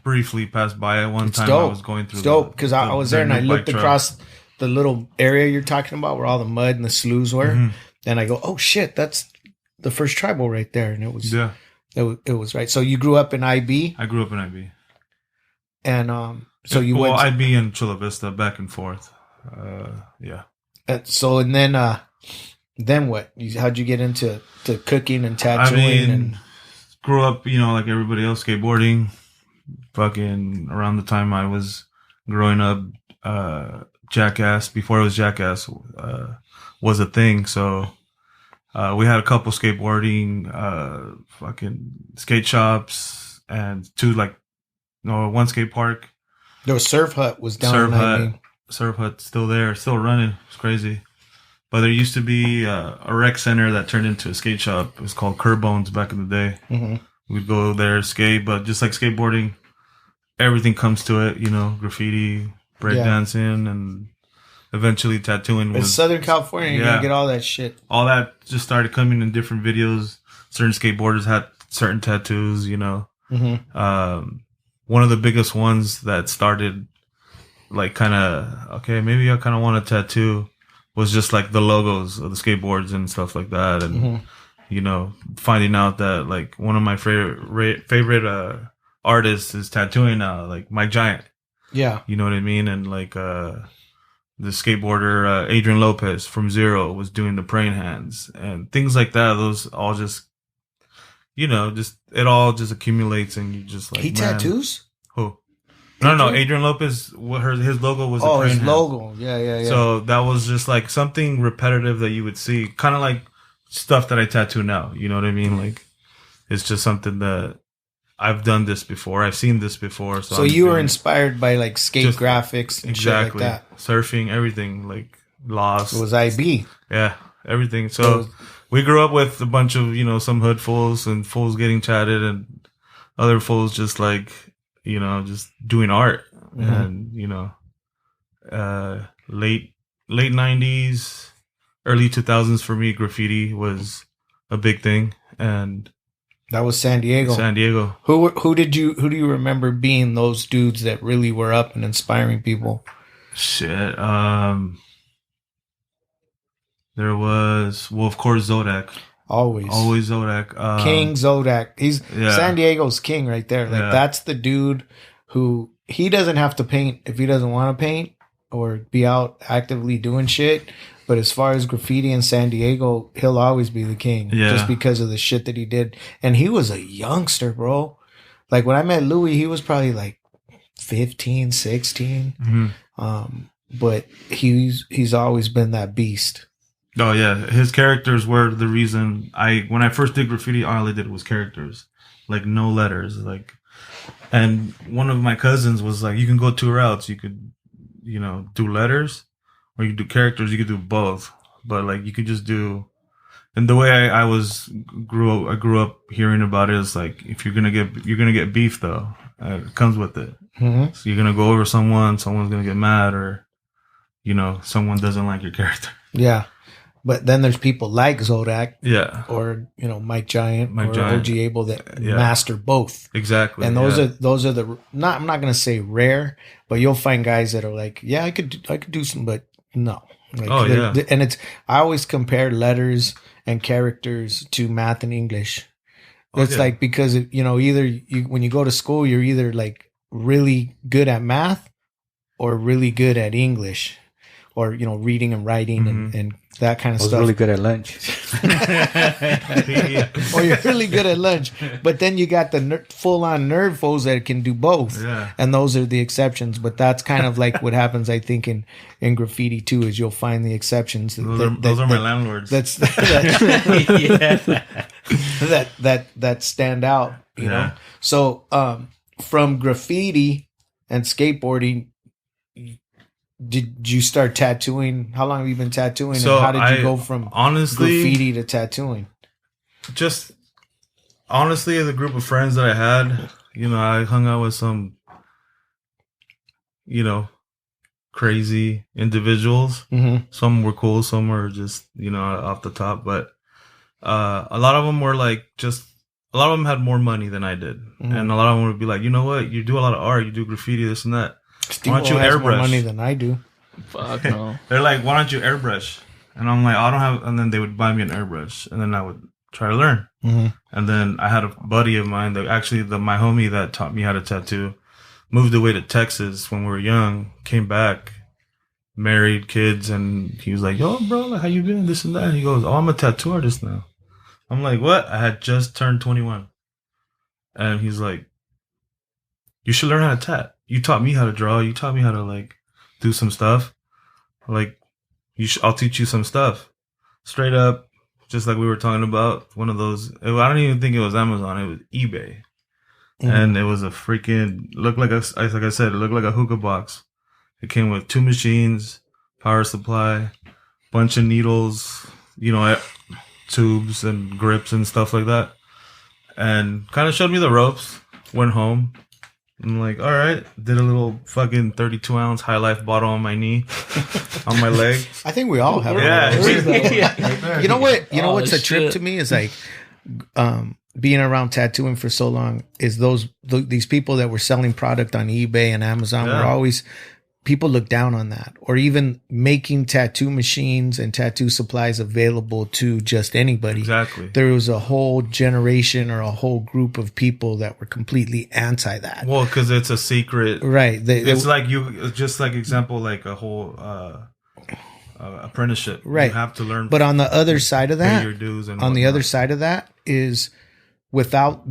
briefly passed by it one It's time. dope. I was going through. It's dope because I was there and I new looked bike trail. across the little area you're talking about where all the mud and the sloughs were, and I go, "Oh shit, that's the first tribal right there," and it was Yeah, it was right. So you grew up in IB, I grew up in IB. and So you well, went. I'd be in Chula Vista back and forth. Yeah. So and then what? How'd you get into cooking and I tattooing? mean, And grew up, like everybody else, skateboarding. Fucking around the time I was growing up, Jackass, before it was Jackass, was a thing. So we had a couple skateboarding, fucking skate shops, and one skate park. no, Surf Hut was down. Surf in Hut. Miami. Surf Hut's still there, still running. It's crazy. But there used to be a rec center that turned into a skate shop. It was called Curb Bones back in the day. Mm-hmm. We'd go there, skate, but just like skateboarding, everything comes to it, graffiti, breakdancing, and eventually tattooing In was Southern California, you're gonna get all that shit. all that just started coming in different videos. Certain skateboarders had certain tattoos, Mm-hmm. One of the biggest ones that started like kind of, okay, maybe I kind of want a tattoo was just like the logos of the skateboards and stuff like that. And, finding out that like one of my favorite artists is tattooing now, like Mike Giant. Yeah. You know what I mean? And like the skateboarder Adrian Lopez from Zero was doing the praying hands and things like that. Those all just, it all just accumulates and you just like, He tattoos? Who? No, Adrian Lopez. His logo was the praying his hands. logo. Yeah. So that was just like something repetitive that you would see, kind of like stuff that I tattoo now. You know what I mean? Like it's just something that I've done this before. I've seen this before. So you were inspired by like skate Just- graphics and exactly shit like that. surfing, everything like Lost. It was IB. Yeah, everything. So we grew up with a bunch of, some hood fools and fools getting chatted and other fools just like, just doing art. Mhm. And, late 90s, early 2000s for me, graffiti was a big thing. And That was San Diego. San Diego. Who do you remember being those dudes that really were up and inspiring people? Shit. There was, of course, Zodak. Always Zodak. King Zodak. He's Yeah. San Diego's king right there. Like Yeah. that's the dude who he doesn't have to paint if he doesn't want to paint or be out actively doing shit. But as far as graffiti in San Diego, he'll always be the king. Yeah. Just because of the shit that he did. And he was a youngster, bro. Like when I met Louis, he was probably like 15, 16. Mhm. But he's always been that beast. Oh yeah, his characters were the reason when I first did graffiti, all I did was characters, like no letters, like. And one of my cousins was like, "You can go two routes. You could, do letters, or you could do characters. You could do both, but like you could just do." And the way I grew up hearing about it is like, if you're gonna get beef though, it comes with it. Mm-hmm. So you're gonna go over someone's gonna get mad, or someone doesn't like your character. Yeah. But then there's people like Zodak Yeah, or, Mike Giant Mike or Giant. OG Abel that Yeah. master both. exactly. And those yeah. are the I'm not going to say rare, but you'll find guys that are like, yeah, I could do some, but no. Like, Oh, yeah. And I always compare letters and characters to math and English. Oh, It's yeah. like, because, either when you go to school, you're either like really good at math or really good at English or, reading and writing Mm-hmm. and that kind of I was stuff. really good at lunch. Or you're really good at lunch, but then you got the full-on nerd foes that can do both, Yeah. and those are the exceptions. But that's kind of like what happens, I think, in graffiti too. Is you'll find the exceptions. Those are my landlords. That's that stand out. You know. Yeah. So from graffiti and skateboarding. Did you start tattooing? How long have you been tattooing? So and how did you go from honestly, graffiti to tattooing? just honestly, the group of friends that I had, I hung out with some, crazy individuals. Mm-hmm. Some were cool, some were just, off the top. But a lot of them were like a lot of them had more money than I did. Mhm. And a lot of them would be like, you know what? You do a lot of art, you do graffiti, this and that. Steve Why don't you has more airbrush? money than I do. Fuck no. They're like, why don't you airbrush? And I'm like, I don't have, and then they would buy me an airbrush. And then I would try to learn. Mm-hmm. And then I had a buddy of mine that actually my homie that taught me how to tattoo. moved away to Texas when we were young, came back, married, kids, and he was like, yo, bro, like, how you been? This and that. And he goes, oh, I'm a tattoo artist now. I'm like, what? I had just turned 21. And he's like, you should learn how to tat. You taught me how to draw. You taught me how to, like, do some stuff. Like, I'll teach you some stuff. Straight up, just like we were talking about, one of those. I don't even think it was Amazon. It was eBay. Mm-hmm. And it was a freaking, like I said, it looked like a hookah box. It came with 2 machines, power supply, bunch of needles, you know, tubes and grips and stuff like that. And kind of showed me the ropes. Went home. I'm like, all right. Did a little fucking 32-ounce High Life bottle on my knee, on my leg. I think we all have. Yeah. You know what? You know what's a shit. trip to me is like, being around tattooing for so long is these people that were selling product on eBay and Amazon were always, people look down on that, or even making tattoo machines and tattoo supplies available to just anybody. Exactly. There was a whole generation or a whole group of people that were completely anti that. Well, because it's a secret. Right. It's like just like example, like a whole apprenticeship. Right. You have to learn. But on the other side of that, your dues and on the other side of that is without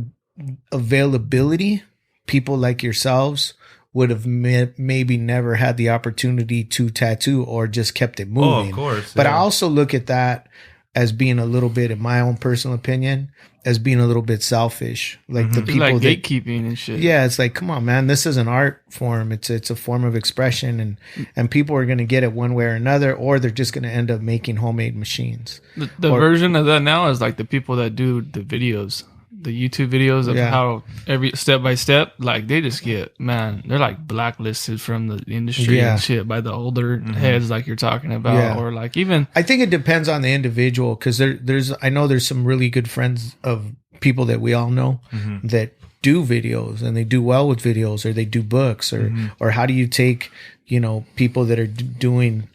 availability, people like yourselves would have maybe never had the opportunity to tattoo or just kept it moving. Oh, of course. But I also look at that as being a little bit, in my own personal opinion, as being a little bit selfish. Like the people like that, gatekeeping and shit. yeah, it's like, come on, man, this is an art form. It's a form of expression, and people are going to get it one way or another, or they're just going to end up making homemade machines. The version of that now is like the people that do the videos, the YouTube videos of how every step by step, like they just get, man, they're like blacklisted from the industry and shit by the older heads like you're talking about, or like even. I think it depends on the individual, because I know there's some really good friends of people that we all know that do videos and they do well with videos, or they do books, or how do you take, you know, people that are doing,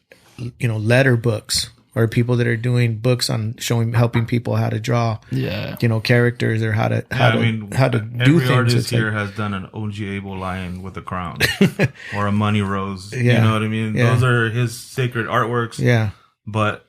you know, letter books, or people that are doing books on helping people how to draw, you know, characters, or how to do every things. Artist here has done an OG Abel lion with a crown or a money rose. You know what I mean? Those are his sacred artworks. Yeah. But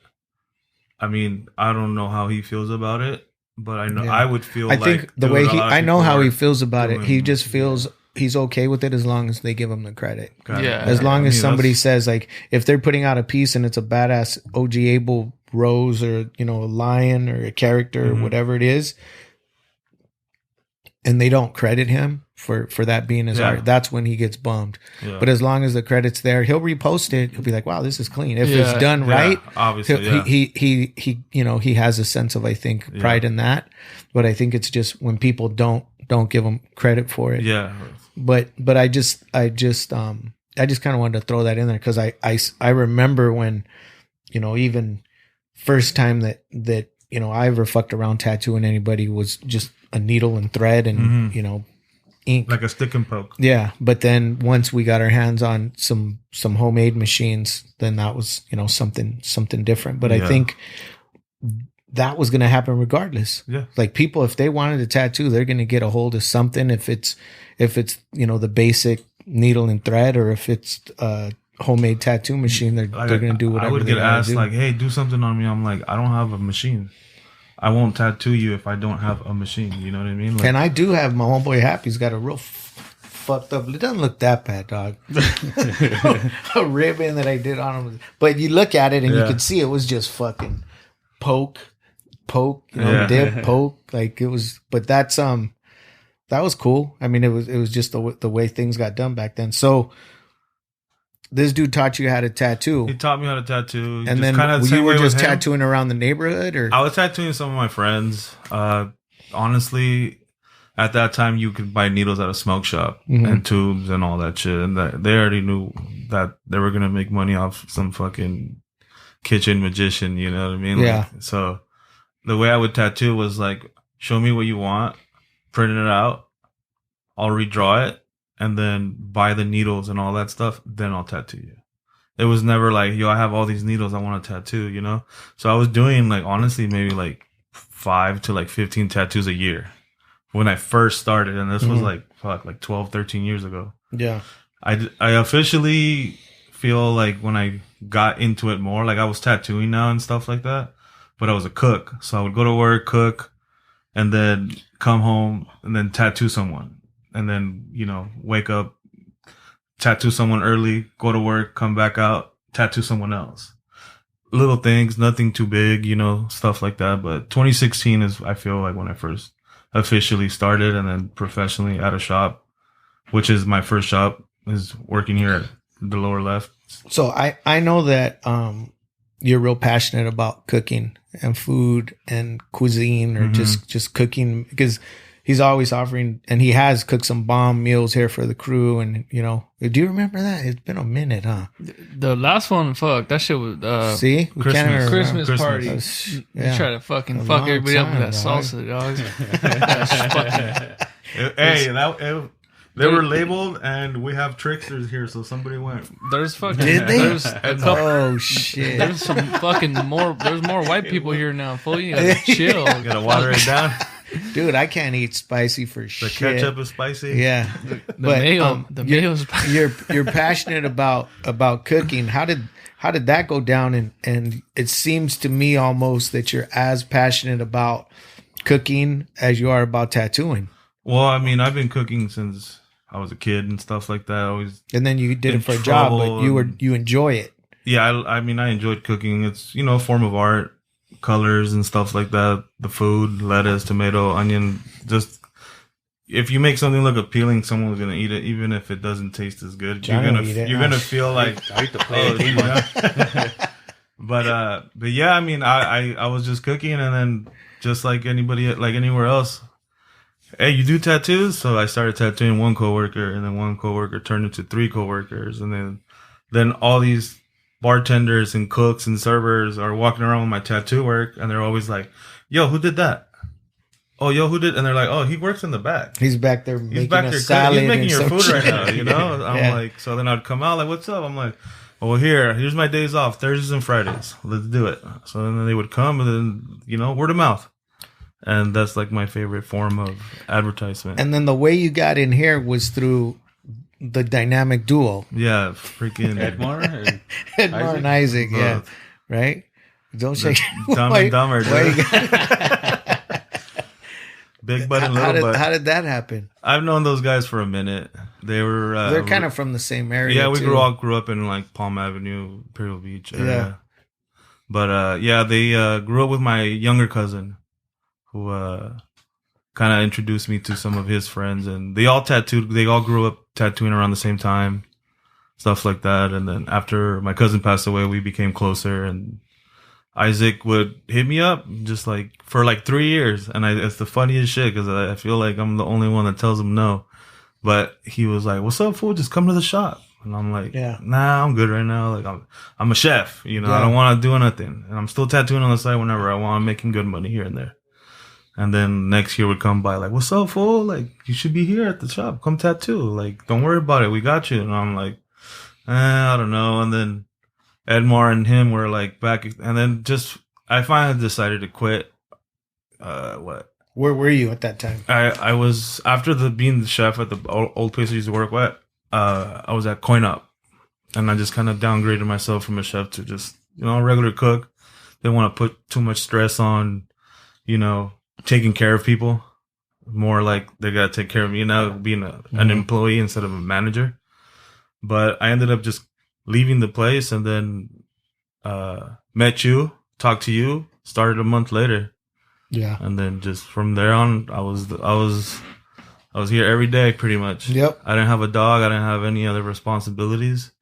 I mean, I don't know how he feels about it, but I know I would feel. I think the way I know how he feels about it. He just feels he's okay with it as long as they give him the credit. As long as somebody says, like, if they're putting out a piece and it's a badass OG Abel rose, or, you know, a lion or a character or whatever it is, and they don't credit him for that being his art, that's when he gets bummed. But as long as the credit's there, he'll repost it. He'll be like, wow, this is clean. If it's done right, obviously, he you know, he has a sense of, I think, pride in that. But I think it's just when people don't give him credit for it. Yeah. But I just kind of wanted to throw that in there, because I remember when, you know, even first time that you know I ever fucked around tattooing anybody was just a needle and thread and you know, ink, like a stick and poke. Yeah, but then once we got our hands on some homemade machines, then that was, you know, something different. But I think that was going to happen regardless. Yeah. Like, people, if they wanted a tattoo, they're going to get a hold of something. If it's, you know, the basic needle and thread, or if it's a homemade tattoo machine, they're going to do whatever. I would get asked, like, hey, do something on me. I'm like, I don't have a machine. I won't tattoo you if I don't have a machine. You know what I mean? Like, and I do have my homeboy Happy's got a real fucked up. It doesn't look that bad, dog. A ribbon that I did on him. But you look at it and you can see it was just fucking poke, you know, dip, poke. Like, it was, but that's, that was cool. I mean, it was just the way things got done back then. So this dude taught you how to tattoo. He taught me how to tattoo. And then you were just tattooing around the neighborhood, or? I was tattooing some of my friends. Honestly, at that time, you could buy needles at a smoke shop and tubes and all that shit. And they already knew that they were going to make money off some fucking kitchen magician. You know what I mean? Yeah. Like, so the way I would tattoo was like, show me what you want, print it out, I'll redraw it, and then buy the needles and all that stuff. Then I'll tattoo you. It was never like, yo, I have all these needles I want to tattoo, you know? So I was doing, like, honestly, maybe like 5 to like 15 tattoos a year when I first started. And this was like 12, 13 years ago. Yeah. I officially feel like when I got into it more, like I was tattooing now and stuff like that, but I was a cook. So I would go to work, cook, and then come home and then tattoo someone. And then, you know, wake up, tattoo someone early, go to work, come back out, tattoo someone else. Little things, nothing too big, you know, stuff like that. But 2016 is, I feel like, when I first officially started, and then professionally at a shop, which is my first shop, is working here at the lower left. So I know that you're real passionate about cooking and food and cuisine, or just cooking, because he's always offering, and he has cooked some bomb meals here for the crew. And, you know, do you remember that? It's been a minute, huh? The last one, fuck, that shit was See, we Christmas. can't even remember. Christmas party. Yeah. You try to fucking A fuck long everybody up with time, that dog. salsa, dog. Hey, they were labeled, and we have tricksters here, so somebody went. There's fucking. Did they? There's a couple. Oh shit! There's some fucking more. There's more white people here now. Fool, you gotta chill. You gotta water it down. Dude, I can't eat spicy for The shit. ketchup is spicy. Yeah, The mayo. The mayo's. you're passionate about cooking. How did that go down? And it seems to me almost that you're as passionate about cooking as you are about tattooing. Well, I mean, I've been cooking since I was a kid and stuff like that. I always, And then you did In it for a job, but trouble you enjoy it. yeah. I mean, I enjoyed cooking. It's, you know, a form of art, colors and stuff like that. The food, lettuce, tomato, onion. Just if you make something look appealing, someone's gonna eat it, even if it doesn't taste as good. Johnny will eat it. You're gonna feel like, I used to play oh, it too much. but yeah, I mean, I was just cooking, and then just like anybody, like anywhere else. Hey, you do tattoos? So I started tattooing one coworker, and then one coworker turned into 3 coworkers, and then all these bartenders and cooks and servers are walking around with my tattoo work, and they're always like, "Yo, who did that? Oh, yo, who did?" And they're like, "Oh, he works in the back. He's back there He's making back a there. salad. He's making and your some food right shit. now." You know? I'm Yeah. like, so then I'd come out like, "What's up?" I'm like, "Well, here's my days off, Thursdays and Fridays. Let's do it." So then they would come, and then, you know, word of mouth. And that's like my favorite form of advertisement. And then the way you got in here was through the dynamic duo, Yeah, freaking Edmar and Edmar and Isaac. Yeah, Both. right. Don't shake. Dumb Why- and Dumber, why you dude. got- Big butt and how little butt. how did that happen? I've known those guys for a minute. They were They're kind of from the same area. yeah. We too. grew up in like Palm Avenue, Imperial Beach area. Yeah. But yeah, they grew up with my younger cousin, who kind of introduced me to some of his friends, and they all tattooed. They all grew up tattooing around the same time, stuff like that. And then after my cousin passed away, we became closer, and Isaac would hit me up just like for like 3 years. And it's the funniest shit, because I feel like I'm the only one that tells him no. But he was like, "What's up, fool? Just come to the shop." And I'm like, Yeah. "Nah, I'm good right now. Like I'm a chef, you know. I Yeah. don't want to do nothing, and I'm still tattooing on the side whenever I want. I'm making good money here and there." And then next year would come by like, "What's up, fool? Like, you should be here at the shop. Come tattoo. Like, don't worry about it. We got you." And I'm like, I don't know. And then Edmar and him were like back, and then just I finally decided to quit. Where were you at that time? I was after being the chef at the old place I used to work at. I was at Coin Up, and I just kind of downgraded myself from a chef to just, you know, a regular cook. Didn't want to put too much stress on, you know, taking care of people. More like they gotta take care of me, you know, being an employee instead of a manager. But I ended up just leaving the place, and then met you, talked to you, started a month later. Yeah. And then just from there on, I was here every day pretty much. Yep. I didn't have a dog. I didn't have any other responsibilities.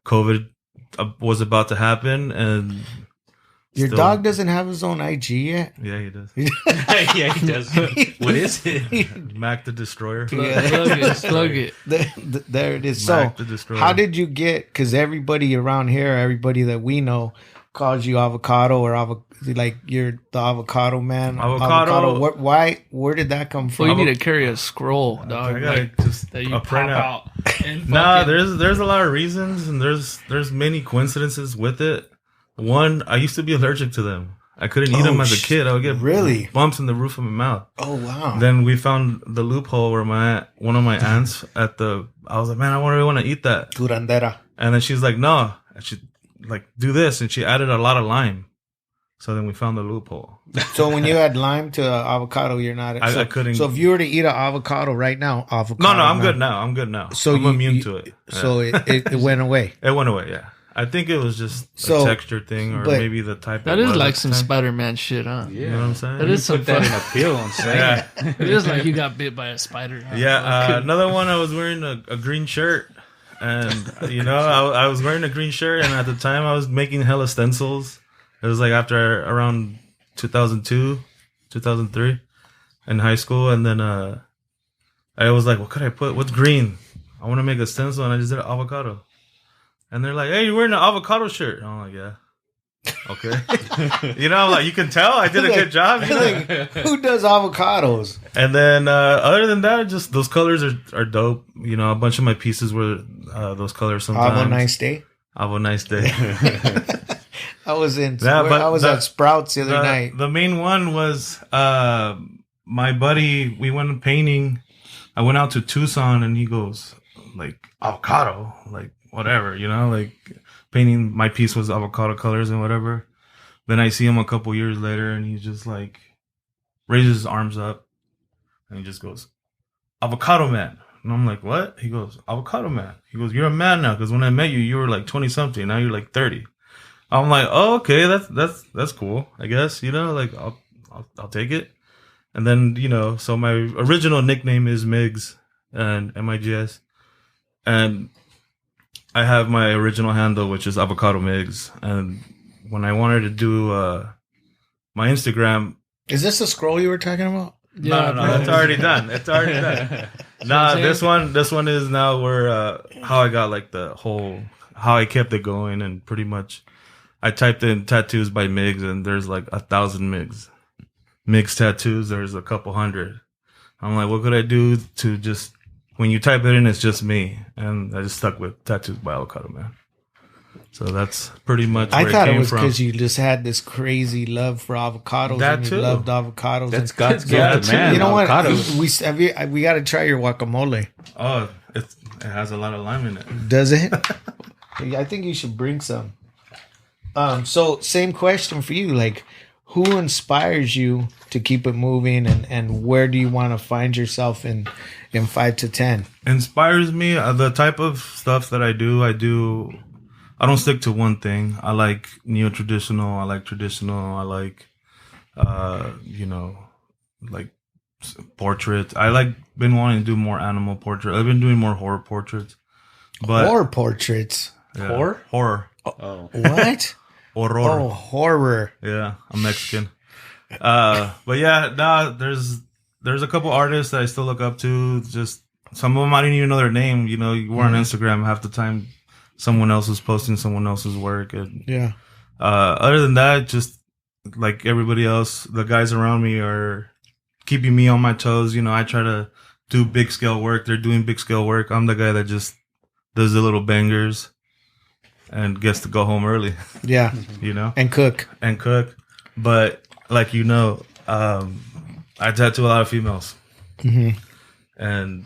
COVID was about to happen, and Your still- dog doesn't have his own IG yet. Yeah, he does. yeah, he does. What is it? Mac the Destroyer. Plug it. There it is. Mac So, the Destroyer. how did you get? Because everybody around here, everybody that we know, calls you Avocado or like you're the Avocado man. Avocado. What? Why? Where did that come Well, from? you need to carry a scroll, dog. I gotta Like, just that you a pop printout. out. And Nah, fucking- there's a lot of reasons, and there's many coincidences with it. One, I used to be allergic to them. I couldn't eat them as a kid. I would get really bumps in the roof of my mouth. Oh wow! Then we found the loophole where one of my aunts I was like, man, I really want to eat that curandera. And then she's like, no, I should like do this, and she added a lot of lime. So then we found the loophole. So when you add lime to avocado, you're not. I couldn't. So if you were to eat an avocado right now, avocado. No, I'm good now. I'm good now. So I'm immune to it. So it went away. It went away. Yeah, I think it was just a texture thing, or maybe the type. That is like some Spider-Man shit, huh? Yeah, you know what I'm saying. That is some that in a pill. I'm saying. Yeah. It is like you got bit by a spider. Huh? Yeah. Another one. I was wearing a green shirt, and I was wearing a green shirt, and at the time I was making hella stencils. It was like after around 2002, 2003 in high school. And then I was like, what could I put? What's green? I want to make a stencil. And I just did an avocado. And they're like, hey, you're wearing an avocado shirt. And I'm like, yeah. Okay. Like, you can tell I did a good job. Who does avocados? And then other than that, just those colors are dope. A bunch of my pieces were those colors sometimes. Have a nice day. Have a nice day. I was at Sprouts the other night. The main one was my buddy. We went painting. I went out to Tucson, and he goes like avocado, like whatever, like painting. My piece was avocado colors and whatever. Then I see him a couple years later, and he just like raises his arms up, and he just goes, "Avocado man." And I'm like, "What?" He goes, "Avocado man." He goes, "You're a man now, because when I met you, you were like 20 something. Now you're like 30." I'm like, oh, okay, that's cool. I guess, like I'll take it. And then, so my original nickname is Migs and MIGS. And I have my original handle, which is Avocado Migs. And when I wanted to do my Instagram. Is this the scroll you were talking about? No, that's already done. It's already done. Nah, this one is now where how I got like how I kept it going, and pretty much I typed in tattoos by Migs, and there's like 1,000 Migs tattoos. There's a couple hundred. I'm like, what could I do to just, when you type it in, it's just me. And I just stuck with tattoos by Avocado Man. So that's pretty much where I thought it came it was from. because you just had this crazy love for avocados. That and you too. loved avocados. That's God's gift to man. You know avocados. what? We got to try your guacamole. Oh, it has a lot of lime in it. Does it? I think you should bring some. So same question for you. Like, who inspires you to keep it moving, and where do you want to find yourself in 5 to 10? Inspires me, the type of stuff that I do. I don't stick to one thing. I like neo-traditional. I like traditional. I like, like portraits. Been wanting to do more animal portraits. I've been doing more horror portraits. But horror portraits. Yeah, horror. Oh, What? Horror. Oh, horror. Yeah, I'm Mexican. But yeah, there's a couple artists that I still look up to. Just some of them I didn't even know their name. You were on Instagram half the time. Someone else was posting someone else's work. And, Yeah. Other than that, just like everybody else, the guys around me are keeping me on my toes. I try to do big scale work. They're doing big scale work. I'm the guy that just does the little bangers and gets to go home early. Yeah. And cook. But like, I tattoo a lot of females. Mm-hmm. And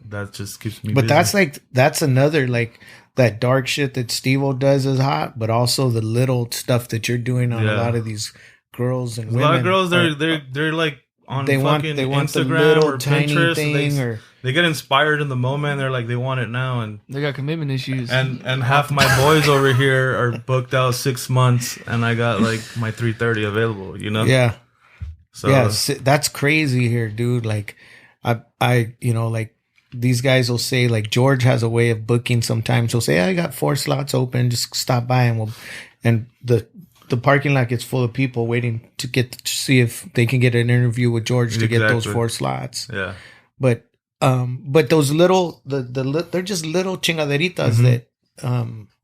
that just keeps me But busy. that's another, like, that dark shit that SteveO does is hot, but also the little stuff that you're doing on a lot of these girls and women. A lot of girls, they're like on fucking they want the Instagram little or tiny Pinterest. thing, they get inspired in the moment. They're like, they want it now. And They got commitment issues. And half my boys over here are booked out 6 months, and I got like my 3:30 available. Yeah. So Yeah, that's crazy here, dude. Like, I like, these guys will say, like, George has a way of booking sometimes. He'll say, I got 4 slots open, just stop by, and the parking lot gets full of people waiting to get to see if they can get an interview with George to get those 4 slots. Yeah. But those little, they're just little chingaderitas that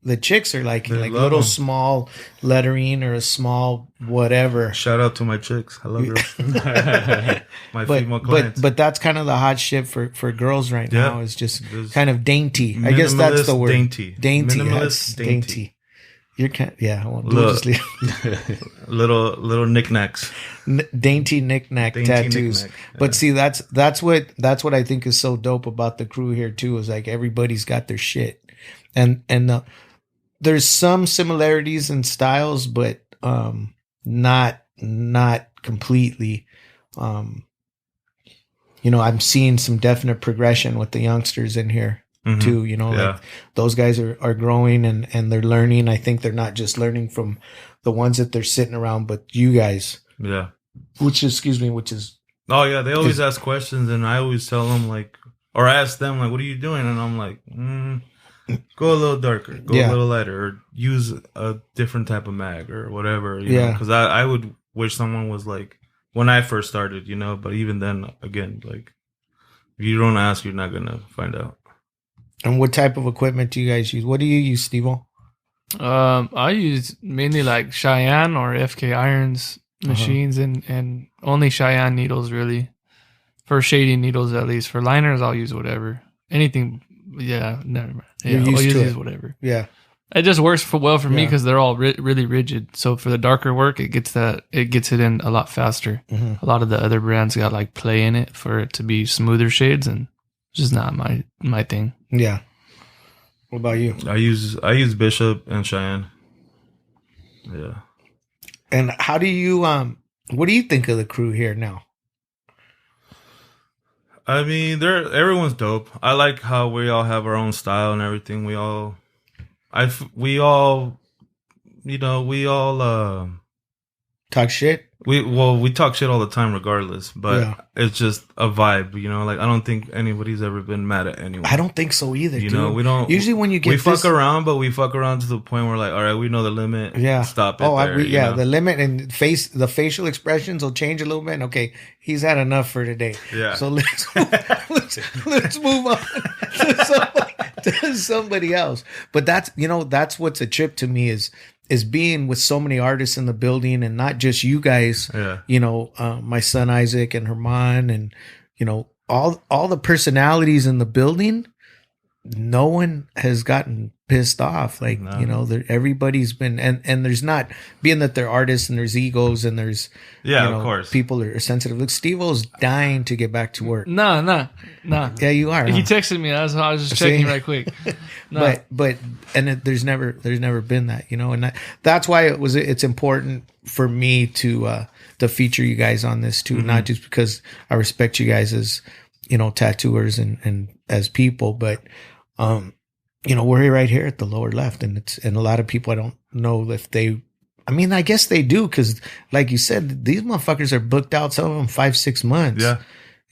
the chicks are like little small lettering or a small whatever. Shout out to my chicks. I love girls. My female clients. But that's kind of the hot shit for girls right now, is just kind of dainty. I guess that's the word. Dainty. Dainty. Minimalist, dainty. You're kind. Yeah. Well, Little- just leave. little knickknacks. Dainty knick-knack Dainty tattoos. knick-knack, yeah. But see, that's what I think is so dope about the crew here too. Is like everybody's got their shit, and there's some similarities in styles, but not completely. I'm seeing some definite progression with the youngsters in here too. Like those guys are growing and they're learning. I think they're not just learning from the ones that they're sitting around, but you guys. Yeah. Which is Oh yeah, they always ask questions, and I always tell them like, or ask them like, "What are you doing?" And I'm like, "Go a little darker, go a little lighter, or use a different type of mag or whatever." You know? Because I would wish someone was like when I first started, But even then, again, like if you don't ask, you're not gonna find out. And what type of equipment do you guys use? What do you use, SteveO? I use mainly like Cheyenne or FK Irons machines and only Cheyenne needles really. For shading needles at least. For liners I'll use whatever. Anything never mind. Yeah, You're used to use it. whatever. Yeah. It just works well for me because they're all really rigid. So for the darker work it gets it in a lot faster. Mm-hmm. A lot of the other brands got like play in it for it to be smoother shades, and it's just not my thing. Yeah. What about you? I use Bishop and Cheyenne. Yeah. And how do you what do you think of the crew here now? I mean, everyone's dope. I like how we all have our own style and everything. We all Talk shit? we talk shit all the time regardless, but it's just a vibe, Like I don't think anybody's ever been mad at anyone. I don't think so either, dude. We don't. Usually when you get we fuck around, but we fuck around to the point where like, all right, we know the limit. Yeah. Stop it. The limit and the facial expressions will change a little bit. Okay, he's had enough for today. Yeah. So let's move on to somebody else. But that's what's a trip to me is being with so many artists in the building, and not just you guys. Yeah. My son Isaac and Herman, and all the personalities in the building. No one has gotten pissed off. Like, everybody's been, and there's not, being that they're artists and there's egos and there's, of course, people are sensitive. Look, SteveO's dying to get back to work. No. Yeah, you are. He Huh? texted me. I was just checking right quick. No. There's never been that, and that's why it's important for me to feature you guys on this too, not just because I respect you guys as, tattooers and as people, but, we're right here at the lower left, and a lot of people, I don't know if I guess they do. Cause like you said, these motherfuckers are booked out, some of them 5-6 months,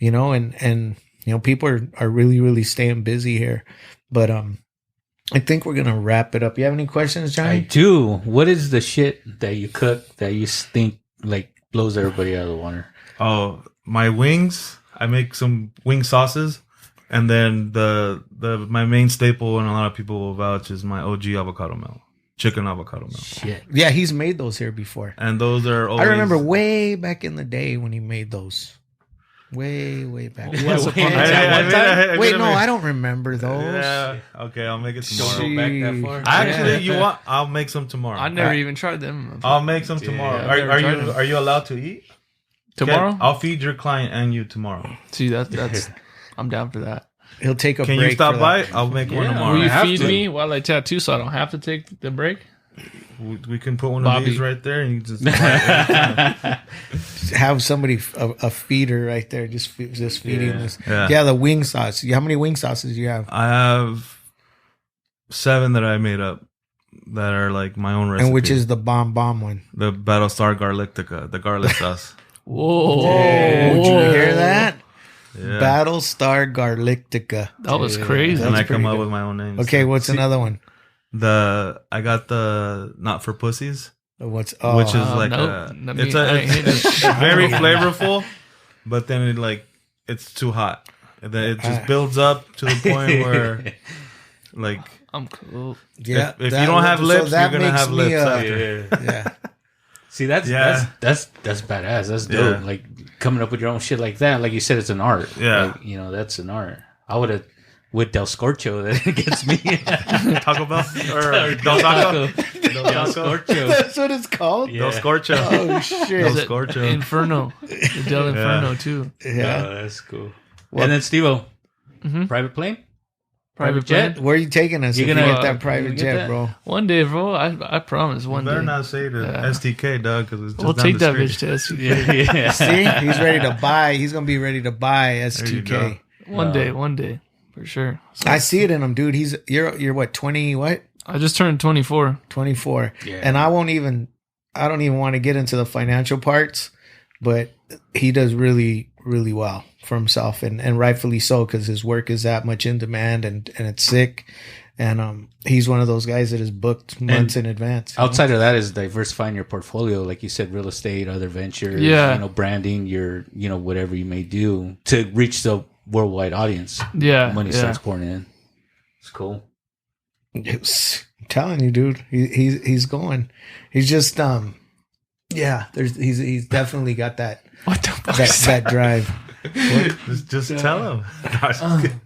and people are really, really staying busy here. But, I think we're going to wrap it up. You have any questions, Johnny? I do. What is the shit that you cook that you think like blows everybody out of the water? Oh, my wings. I make some wing sauces. And then my main staple, and a lot of people will vouch, is my OG avocado melt, chicken avocado melt. Shit. Yeah, he's made those here before. And those are always, I remember way back in the day when he made those. Way back. Once upon a time. Wait, no, I don't remember those. Yeah. Okay, I'll make it tomorrow. Don't go back that far. Actually, I'll make some tomorrow. I never even tried them. I'll make some tomorrow. I've never tried them. Are you allowed to eat? Tomorrow? Yeah, I'll feed your client and you tomorrow. See, that's I'm down for that. He'll take a break. Can you stop for by? that. I'll make one tomorrow. Will you have feed to. me while I tattoo so I don't have to take the break? We can put one Bobby. of these right there, and you just Have somebody a feeder right there, just feeding this. Yeah. Yeah, the wing sauce. How many wing sauces do you have? I have 7 that I made up that are like my own recipe. And which is the bomb one? the Battlestar Garlictica, the garlic sauce. Whoa. Did you hear that? Yeah. Battlestar Garlictica. That was crazy. And I That's come pretty up good. with my own names. Okay, what's another one? I got the Not for Pussies, What's which is Oh, like nope. it's very flavorful, but then it's too hot. And then it just builds up to the point where, like, I'm cool. Yeah, if you don't have lips, you're gonna have lips after. Yeah. See, that's badass. That's dope. Yeah. Like coming up with your own shit like that. Like you said, it's an art. Yeah. Like, that's an art. I would have with Del Scorcho that gets me. Taco Bell or Del Taco. Del Scorcho. That's what it's called. Yeah. Del Scorcho. Oh shit! Del Is it Scorcho. Inferno. The Del Inferno too. Yeah. Oh, that's cool. And then SteveO, private plane, Private jet. jet. Where are you taking us? You if gonna- you get that you private gonna get jet, that? bro? One day, bro. I promise. One Better day. not say to Yeah. STK, dog, because it's just We'll down take the that street. bitch to SUK. Yeah. See, he's ready to buy. He's gonna be ready to buy you S2K. go. One day, for sure. So, I see it in him, dude. You're what 20 what I just turned 24. 24, Yeah. and I don't even want to get into the financial parts, but he does really well for himself, and rightfully so, because his work is that much in demand, and it's sick, and he's one of those guys that is booked months in advance. you know? Outside of that is diversifying your portfolio, like you said, real estate, other ventures, Yeah. branding, your, whatever you may do to reach the worldwide audience. Yeah. Money yeah. starts pouring in. It's cool. It's- I'm telling you, dude, he's going. He's just yeah. He's definitely got that What the fuck? is that drive. Just tell him.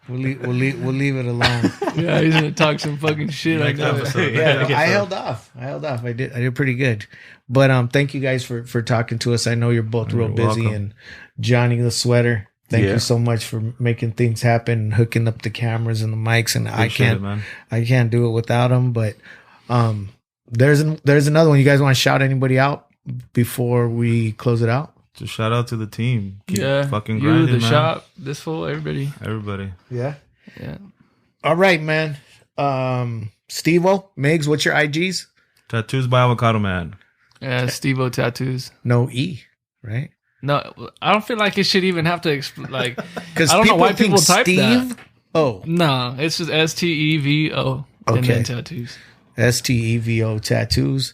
We'll leave it alone. Yeah, he's gonna talk some fucking shit. I Next know. episode. Yeah, Next I episode. held off. I did pretty good. But thank you guys for talking to us. I know you're both real You're busy, welcome. and Johnny the sweater. Thank Yeah. you so much for making things happen, hooking up the cameras and the mics, and Appreciate it, man. I can't do it without him. But there's another one. You guys want to shout anybody out before we close it out? Just shout out to the team. Keep Yeah, fucking you, grinding, the man. shop, this fool, everybody. Everybody. Yeah. Yeah. All right, man. SteveO, Migs, what's your IGs? Tattoos by Avocado Man. Yeah, SteveO tattoos. No E, right? No, I don't feel like it should even have to like. Because I don't know why people type that. Oh, No, it's just SteveO and Okay. then tattoos. SteveO tattoos.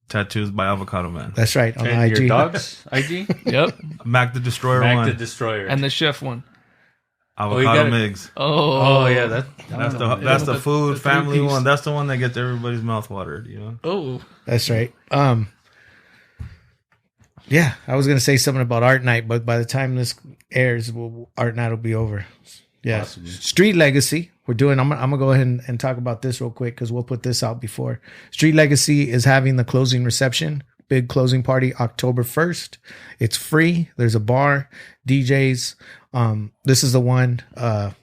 Tattoos by Avocado Man. That's right on And the IG. your dog's IG? Yep, Mac the Destroyer Mac one. the Destroyer. and the chef one. Avocado you got it. Migs. Oh, yeah, that's That's the food the family three-piece. one. That's the one that gets everybody's mouth watered. You know. Oh, That's right. Yeah, I was gonna say something about Art Night, but by the time this airs, Art Night will be over. Yeah, Possibly. Street Legacy. We're doing. I'm gonna go ahead and talk about this real quick because we'll put this out before. Street Legacy is having the closing reception, big closing party, October 1st. It's free. There's a bar, DJs. This is the one that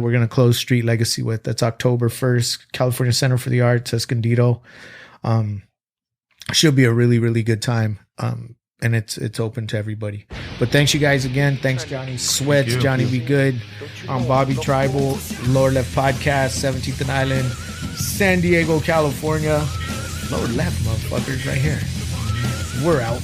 we're gonna close Street Legacy with. That's October 1st. California Center for the Arts, Escondido. Should be a really, really good time. And it's open to everybody. But thanks you guys again. Thanks Johnny Sweats, Thank you. Johnny Be Good, Bobby Tribal, Lower Left Podcast, 17th and Island, San Diego, California. Lower Left, motherfuckers, right here. We're out.